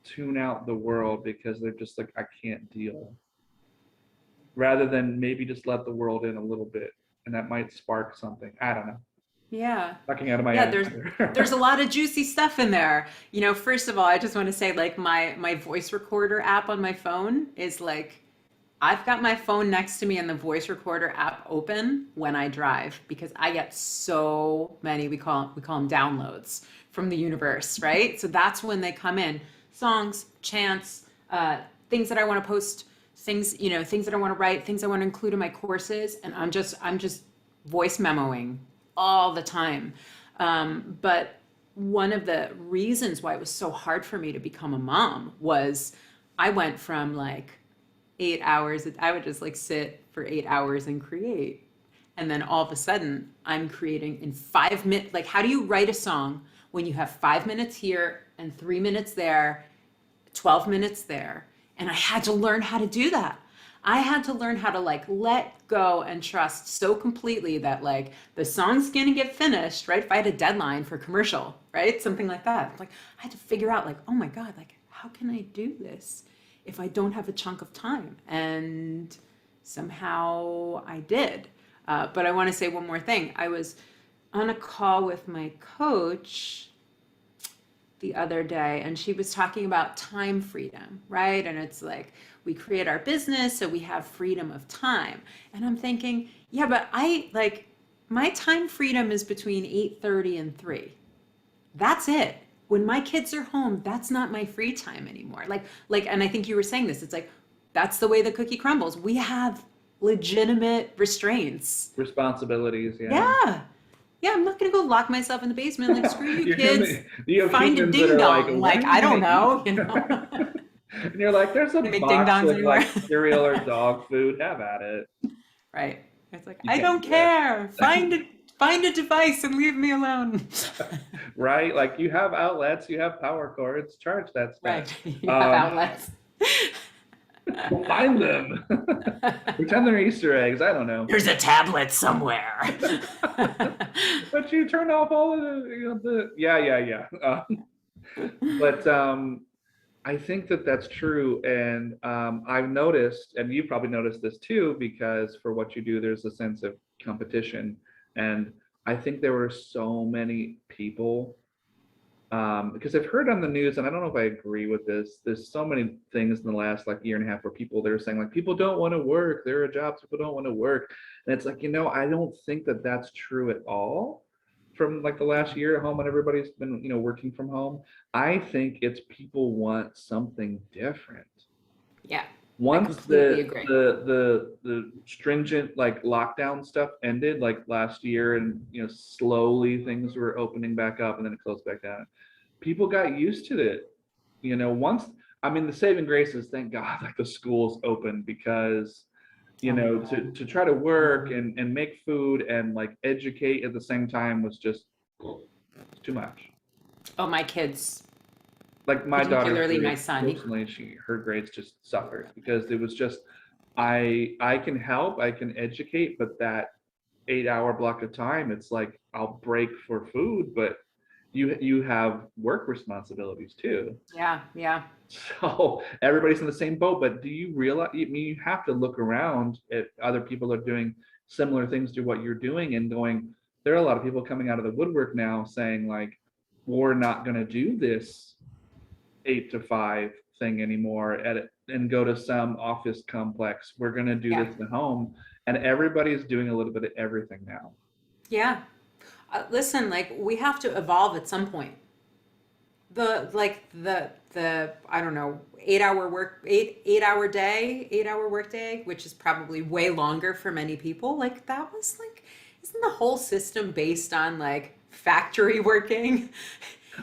tune out the world because they're just like, I can't deal. rather than maybe just let the world in a little bit, and that might spark something. I don't know. Yeah. Talking out of my Yeah, ass there's a here. lot of juicy stuff in there. You know, first of all, I just want to say like my voice recorder app on my phone is like I've got my phone next to me and the voice recorder app open when I drive because I get so many we call them downloads from the universe, right? So that's when they come in. Songs, chants, things that I want to post, things, you know, things that I want to write, things I want to include in my courses, and I'm just voice memoing all the time. But one of the reasons why it was so hard for me to become a mom was I went from like 8 hours, I would just like sit for 8 hours and create. And then all of a sudden, I'm creating in 5 minutes. Like, how do you write a song when you have 5 minutes here and 3 minutes there, 12 minutes there? And I had to learn how to do that. I had to learn how to like let go and trust so completely that like the song's gonna get finished, right? If I had a deadline for commercial, right? Something like that. Like I had to figure out like, oh my God, like how can I do this if I don't have a chunk of time? And somehow I did. But I want to say one more thing. I was on a call with my coach the other day and she was talking about time freedom, right? And it's like we create our business so we have freedom of time. And I'm thinking, yeah, but I like my time freedom is between 8:30 and 3. That's it. When my kids are home, that's not my free time anymore. Like and I think you were saying this. It's like that's the way the cookie crumbles. We have legitimate restraints. Responsibilities, yeah. Yeah. Yeah, I'm not gonna go lock myself in the basement like screw you You're kids. you have Find a humans that ding are like, dong. when Like are you I gonna don't eat? know, you know. And you're like, there's a They make ding box dongs of anymore. like cereal or dog food. Have at it. Right. It's like You I can't don't do that. care. Find a device and leave me alone. Right? Like you have outlets, you have power cords, charge that stuff. Right. You have Um, outlets. find them. Pretend they're Easter eggs. I don't know. There's a tablet somewhere. But you turn off all of the, yeah. But I think that that's true, and I've noticed, and you probably noticed this too, because for what you do, there's a sense of competition, and I think there were so many people because I've heard on the news, and I don't know if I agree with this. There's so many things in the last like year and a half where people they're saying like people don't want to work. There are jobs people don't want to work, and it's like I don't think that that's true at all. From like the last year at home when everybody's been working from home, I think it's people want something different. Yeah, I Once completely agree. the stringent like lockdown stuff ended like last year, and slowly things were opening back up and then it closed back down, people got used to it. Once, I mean, the saving grace is thank God like the schools open, because Oh my to God. try to work and make food and like educate at the same time was just too much. Oh, my kids, Like my daughter's particularly my grades son. personally, her grades just suffered because it was just I can help, I can educate, but that 8 hour block of time, it's like I'll break for food, but you have work responsibilities too. Yeah, yeah, So everybody's in the same boat. But do you realize, I mean, you have to look around at other people that are doing similar things to what you're doing and going, there are a lot of people coming out of the woodwork now saying like, we're not going to do this 8 to 5 thing anymore and go to some office complex. We're going to do yeah, this at home. And everybody's doing a little bit of everything now. yeah. Listen, like we have to evolve at some point. The I don't know 8 hour work 8 hour day 8 hour work day, which is probably way longer for many people. Like that was like, isn't the whole system based on like factory working?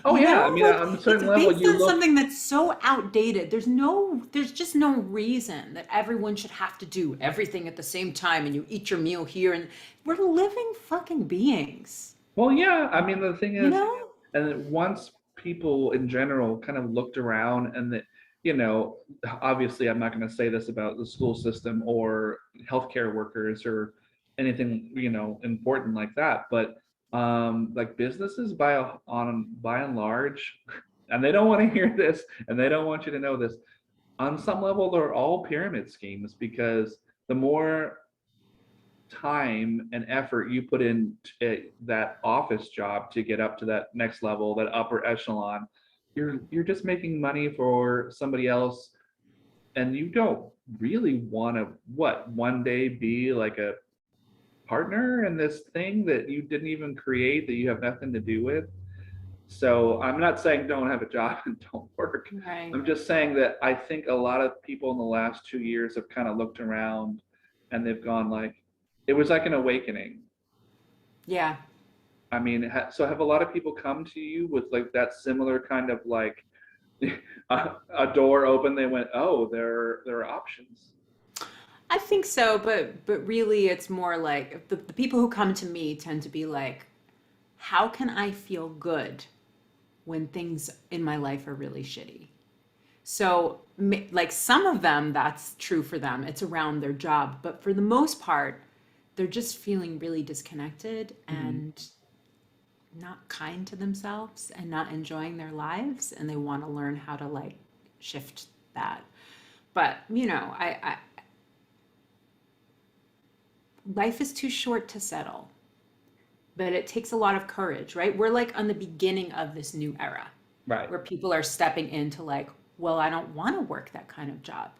Oh You yeah, I know, mean, like on a it's certain level, based you on look. something that's so outdated. There's just no reason that everyone should have to do everything at the same time and you eat your meal here and we're living fucking beings, Well, yeah, I mean, the thing you is, know? and then once people in general kind of looked around, and that, you know, obviously, I'm not going to say this about the school system or healthcare workers or anything, important like that, but like businesses by and large, and they don't want to hear this, and they don't want you to know this. On some level, they're all pyramid schemes because the more time and effort you put in that office job to get up to that next level, that upper echelon, you're just making money for somebody else, and you don't really want to what one day be like a partner in this thing that you didn't even create, that you have nothing to do with. So I'm not saying don't have a job and don't work. Right. I'm just saying that I think a lot of people in the last 2 years have kind of looked around and they've gone like, it was like an awakening. Yeah. I mean, so have a lot of people come to you with like that similar kind of like a door open, they went, oh, there are options. I think so, but really it's more like the people who come to me tend to be like, how can I feel good when things in my life are really shitty? So, like some of them, that's true for them. It's around their job. But for the most part, they're just feeling really disconnected Mhm. and not kind to themselves and not enjoying their lives. And they want to learn how to like shift that. But, life is too short to settle, but it takes a lot of courage, right? We're like on the beginning of this new era Right. where people are stepping into like, well, I don't want to work that kind of job.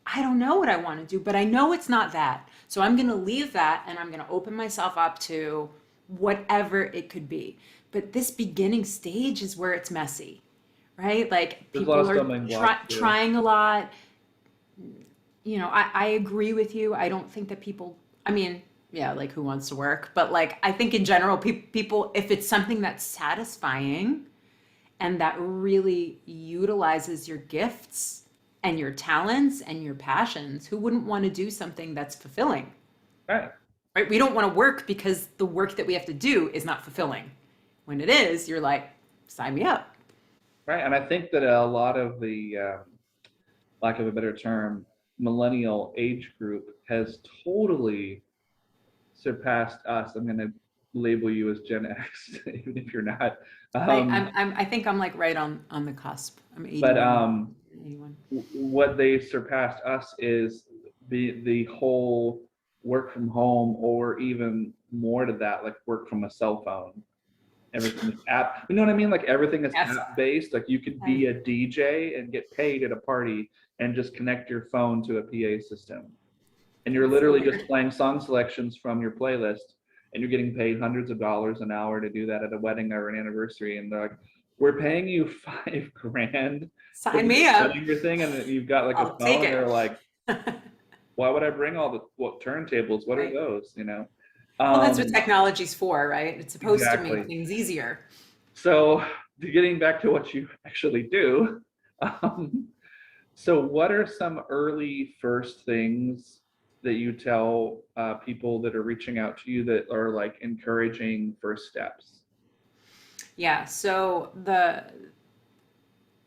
I don't know what I want to do, but I know it's not that. So I'm going to leave that and I'm going to open myself up to whatever it could be. But this beginning stage is where it's messy, right? Like There's a lot of people are stumbling blocks too. trying a lot. I agree with you. I don't think that people, I mean, yeah, like who wants to work? But like, I think in general, people, if it's something that's satisfying, and that really utilizes your gifts and your talents and your passions, who wouldn't want to do something that's fulfilling? Right. Right? We don't want to work because the work that we have to do is not fulfilling. When it is, you're like, sign me up. Right. And I think that a lot of the lack of a better term, millennial age group has totally surpassed us. I'm going to label you as Gen X, even if you're not. Um, I think I'm like right on the cusp. I'm but 81. 81. what they surpassed us is the whole work from home, or even more to that, like work from a cell phone. Everything is app. You know what I mean? Like everything is Yes. app based. Like you could be a DJ and get paid at a party and just connect your phone to a PA system, and you're It's so literally just weird. playing song selections from your playlist, and you're getting paid hundreds of dollars an hour to do that at a wedding or an anniversary. And they're like, we're paying you 5 grand to Sign be me up. doing your thing, and then you've got like a I'll take phone, and they're it. like, why would I bring all the what turntables? What are Right. those? Well, that's what Um, technology's for, right? It's supposed to make exactly. things easier. So getting back to what you actually do, um, so what are some early first things that you tell people that are reaching out to you that are like encouraging first steps? Yeah, so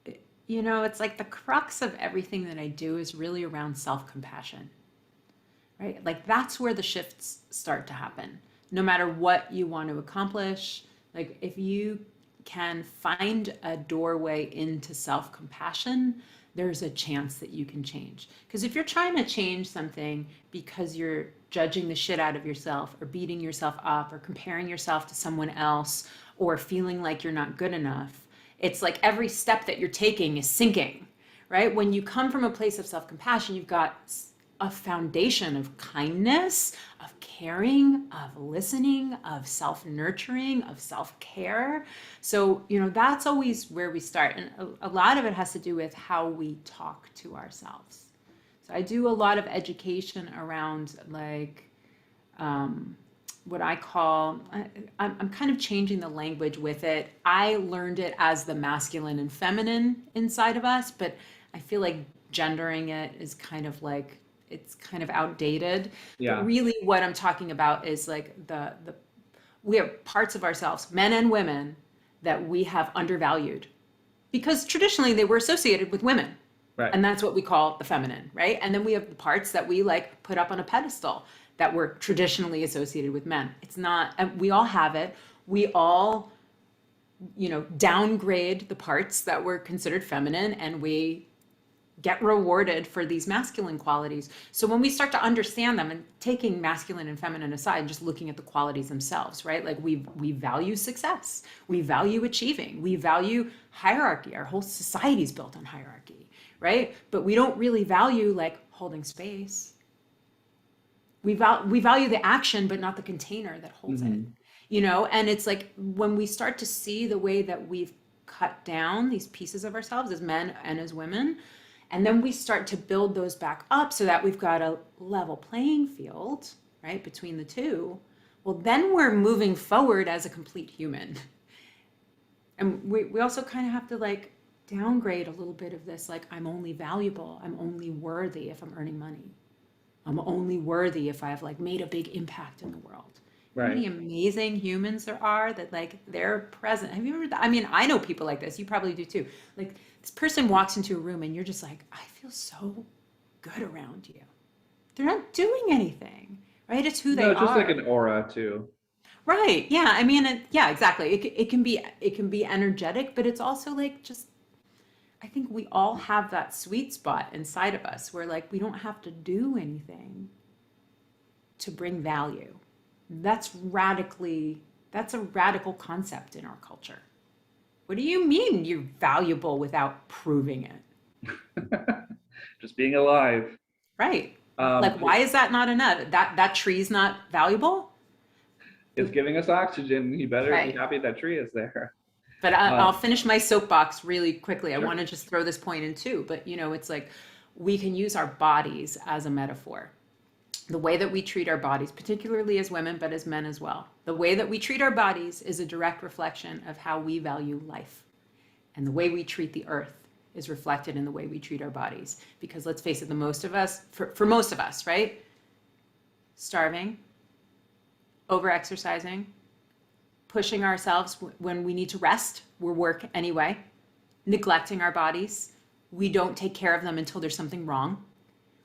it's like the crux of everything that I do is really around self-compassion, right? Like that's where the shifts start to happen. No matter what you want to accomplish, like if you can find a doorway into self-compassion, there's a chance that you can change. Because if you're trying to change something because you're judging the shit out of yourself or beating yourself up or comparing yourself to someone else or feeling like you're not good enough, it's like every step that you're taking is sinking, right? When you come from a place of self-compassion, you've got a foundation of kindness, of caring, of listening, of self-nurturing, of self-care. So, that's always where we start. And a lot of it has to do with how we talk to ourselves. So I do a lot of education around like what I call, I'm kind of changing the language with it. I learned it as the masculine and feminine inside of us, but I feel like gendering it is kind of like, it's kind of outdated. But Yeah. really what I'm talking about is like we have parts of ourselves, men and women, that we have undervalued because traditionally they were associated with women. Right. And that's what we call the feminine, right? And then we have the parts that we like put up on a pedestal that were traditionally associated with men. It's not, we all have it. We all, downgrade the parts that were considered feminine and we get rewarded for these masculine qualities. So when we start to understand them and taking masculine and feminine aside, just looking at the qualities themselves, right? Like we value success, we value achieving, we value hierarchy. Our whole society is built on hierarchy, right? But we don't really value like holding space. We value the action, but not the container that holds it. Hmm. And it's like when we start to see the way that we've cut down these pieces of ourselves as men and as women, and then we start to build those back up so that we've got a level playing field, right, between the two. Well, then we're moving forward as a complete human. And we also kind of have to like downgrade a little bit of this, like, I'm only valuable, I'm only worthy if I'm earning money. I'm only worthy if I've like made a big impact in the world. You know how Right. many amazing humans there are that like they're present. Have you ever, I mean, I know people like this. You probably do too. Like this person walks into a room and you're just like, I feel so good around you. They're not doing anything, right? It's who No, they it's just like are. an aura too. Right. Yeah. I mean, yeah, exactly. It can be energetic, but it's also like just I think we all have that sweet spot inside of us where like we don't have to do anything to bring value. That's radically, that's a radical concept in our culture. What do you mean you're valuable without proving it? Just being alive. Right. Like, Um, why is that not enough? That tree's not valuable? it's giving us oxygen. You better be Right. happy that tree is there. But I'll finish my soapbox really quickly. I Sure. want to just throw this point in too. But, it's like we can use our bodies as a metaphor. The way that we treat our bodies, particularly as women, but as men as well, the way that we treat our bodies is a direct reflection of how we value life. And the way we treat the earth is reflected in the way we treat our bodies. Because let's face it, the most of us, for most of us, right? Starving, overexercising, pushing ourselves when we need to rest, we're work anyway, neglecting our bodies. We don't take care of them until there's something wrong,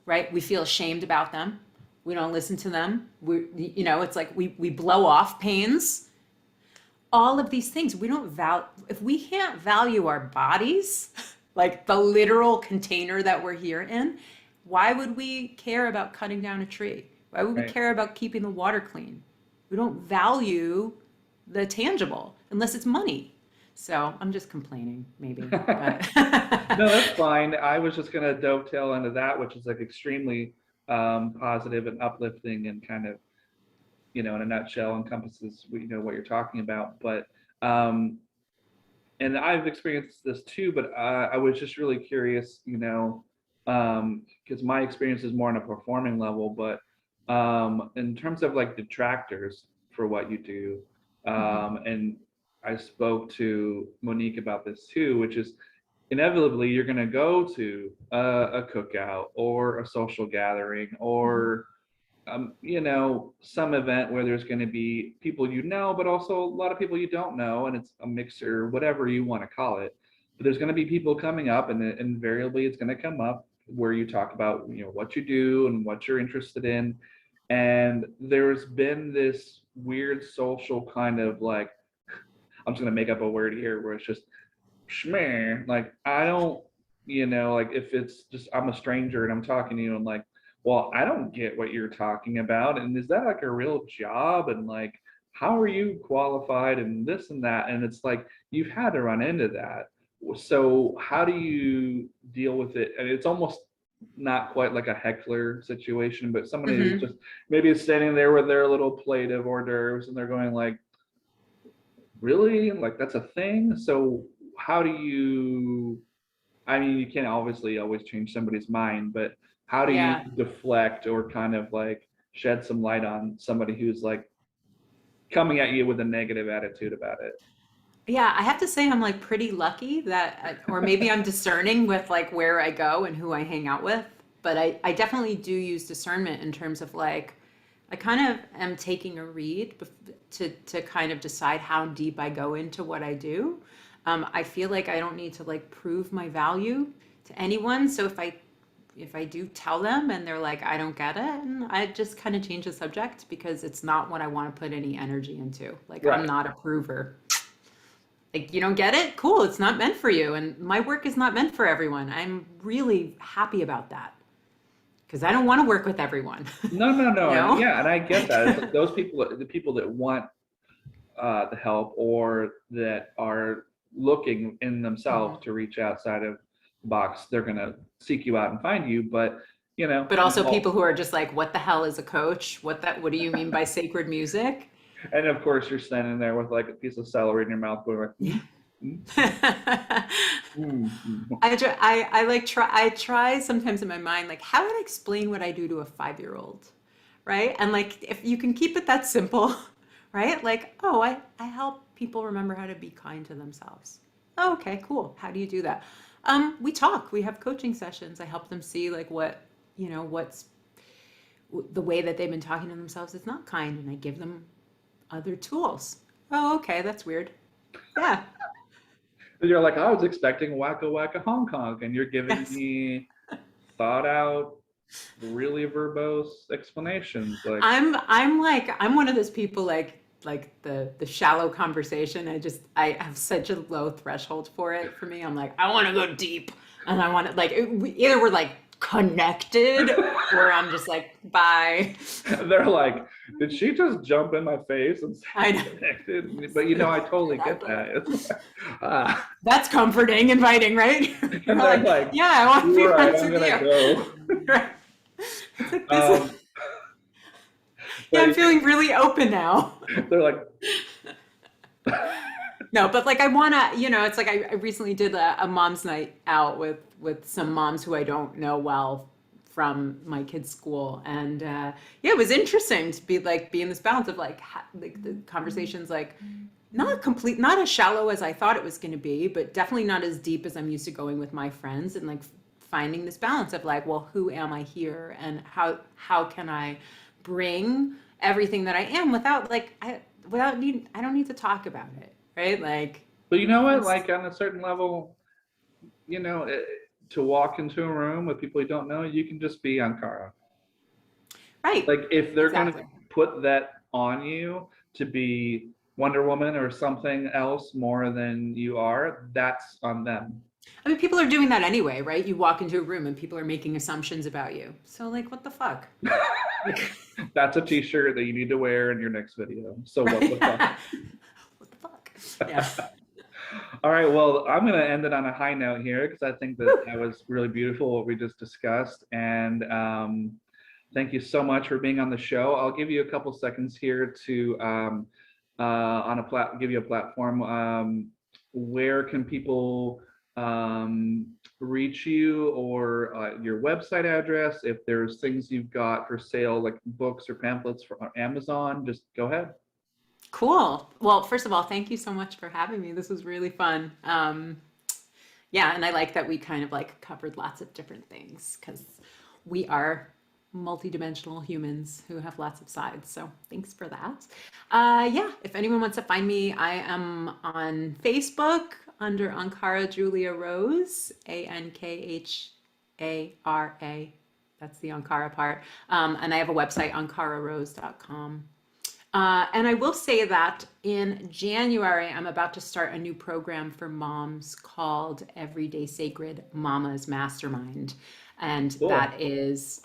right? We feel ashamed about them. We don't listen to them. It's like we blow off pains. All of these things, we don't value, if we can't value our bodies, like the literal container that we're here in, why would we care about cutting down a tree? Why would we Right. care about keeping the water clean? We don't value the tangible unless it's money. So I'm just complaining, maybe, but No, that's fine. I was just gonna dovetail into that, which is like extremely positive and uplifting and kind of, in a nutshell encompasses what you're talking about. But and I've experienced this too, but I was just really curious, because my experience is more on a performing level, but in terms of like detractors for what you do, Mhm. and I spoke to Monique about this too, which is inevitably you're going to go to a cookout or a social gathering Mhm. or some event where there's going to be people but also a lot of people you don't know, and it's a mixer, whatever you want to call it. But there's going to be people coming up, and invariably it's going to come up where you talk about what you do and what you're interested in. And there's been this weird social kind of like, I'm just going to make up a word here where it's just schmeh. Like I don't, like if it's just I'm a stranger and I'm talking to you and like, well, I don't get what you're talking about. And is that like a real job? And like, how are you qualified and this and that? And it's like you've had to run into that. So how do you deal with it? And it's almost not quite like a heckler situation, but somebody who's Mhm. just maybe is standing there with their little plate of hors d'oeuvres and they're going like, really? Like that's a thing? So how do you, I mean, you can't obviously always change somebody's mind, but how do you Yeah. deflect or kind of like shed some light on somebody who's like coming at you with a negative attitude about it? Yeah, I have to say I'm like pretty lucky that, or maybe I'm discerning with like where I go and who I hang out with. But I definitely do use discernment in terms of like, I kind of am taking a read to kind of decide how deep I go into what I do. I feel like I don't need to like prove my value to anyone. So if I do tell them and they're like, I don't get it, and I just kind of change the subject because it's not what I want to put any energy into. Like I'm Right. not a prover. Like, you don't get it? Cool, it's not meant for you. And my work is not meant for everyone. I'm really happy about that because I don't want to work with everyone, No, no, you no, and know? yeah, and I get that. It's like those people, the people that want the help or that are looking in themselves Mhm. to reach outside of the box, they're gonna seek you out and find you. But you know, But also people well, who are just like, what the hell is a coach? What do you mean by sacred music? and of course you're standing there with like a piece of celery in your mouth, going like, mm, mm. I try sometimes in my mind, like, how would I explain what I do to a 5-year-old? Right? And like, if you can keep it that simple, right? Like, oh, I help people remember how to be kind to themselves. Oh, okay, cool. How do you do that? We talk, we have coaching sessions. I help them see like what, what's the way that they've been talking to themselves is not kind, and I give them other tools. Oh, okay, that's weird. Yeah. You're like, I was expecting Wacka Wacka Hong Kong, and you're giving Yes. me thought out, really verbose explanations. Like, I'm one of those people like the shallow conversation. I have such a low threshold for it. For me, I'm like, I want to go deep, and I want to like either we're like connected or I'm just like bye. they're like, did she just jump in my face and say I know. connected? But you know, I totally get Exactly. that. It's like, ah. That's comforting, inviting, right? You're And they're like, like, yeah, I want to be you're right, friends I'm with gonna you. go. Right. It's like this. Um, Yeah, but I'm feeling really open now. they're like, No, but like I wanna, it's like I recently did a mom's night out with some moms who I don't know well from my kids' school, and yeah, it was interesting to be in this balance of like like the conversations like not as shallow as I thought it was going to be, but definitely not as deep as I'm used to going with my friends, and like finding this balance of like, well, who am I here, and how can I bring everything that I am without like I don't need to talk about it, right? Like but you know what? it's Like on a certain level, you know, to walk into a room with people you don't know, you can just be Ankara. right, Like if they're going to exactly. put that on you to be Wonder Woman or something else more than you are, that's on them. I mean, people are doing that anyway, right? You walk into a room and people are making assumptions about you. So like, what the fuck? Like, That's a t-shirt that you need to wear in your next video. So what the fuck? right? What the fuck? Yeah. All right, well, I'm going to end it on a high note here because I think that Woo. that was really beautiful what we just discussed. And thank you so much for being on the show. I'll give you a couple seconds here to give you a platform. Where can people reach you, or your website address? If there's things you've got for sale, like books or pamphlets for Amazon, just go ahead. Cool. Well, first of all, thank you so much for having me. This was really fun. Yeah, and I like that we kind of like covered lots of different things because we are multidimensional humans who have lots of sides. So thanks for that. Yeah, if anyone wants to find me, I am on Facebook under Ankhara Julia Rose, Ankhara. That's the Ankara part. And I have a website, ankhararose.com. And I will say that in January, I'm about to start a new program for moms called Everyday Sacred Mama's Mastermind. And that Cool. is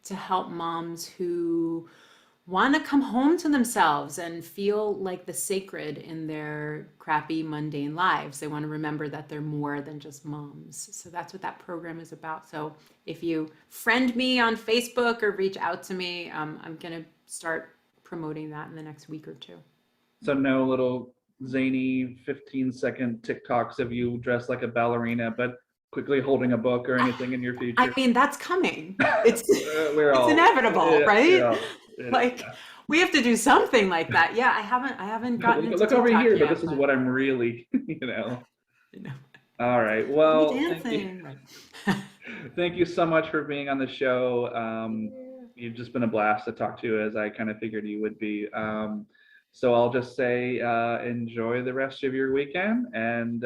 to help moms who want to come home to themselves and feel like the sacred in their crappy, mundane lives. They want to remember that they're more than just moms. So that's what that program is about. So if you friend me on Facebook or reach out to me, I'm going to start promoting that in the next week or two. So no little zany 15-second TikToks of you dressed like a ballerina, but quickly holding a book or anything in your I future. mean, that's coming. It's We're it's all, inevitable, right? yeah. Like we have to do something like that. Yeah, I haven't gotten into Look over TikTok here, but yet, this is but what I'm really, you know. you know, All right. I'll be Well, thank you. dancing. Right. Thank you so much for being on the show. Yeah. You've just been a blast to talk to, as I kind of figured you would be. So I'll just say enjoy the rest of your weekend and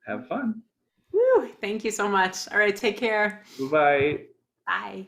have fun. Woo, thank you so much. All right, take care. Bye. Bye.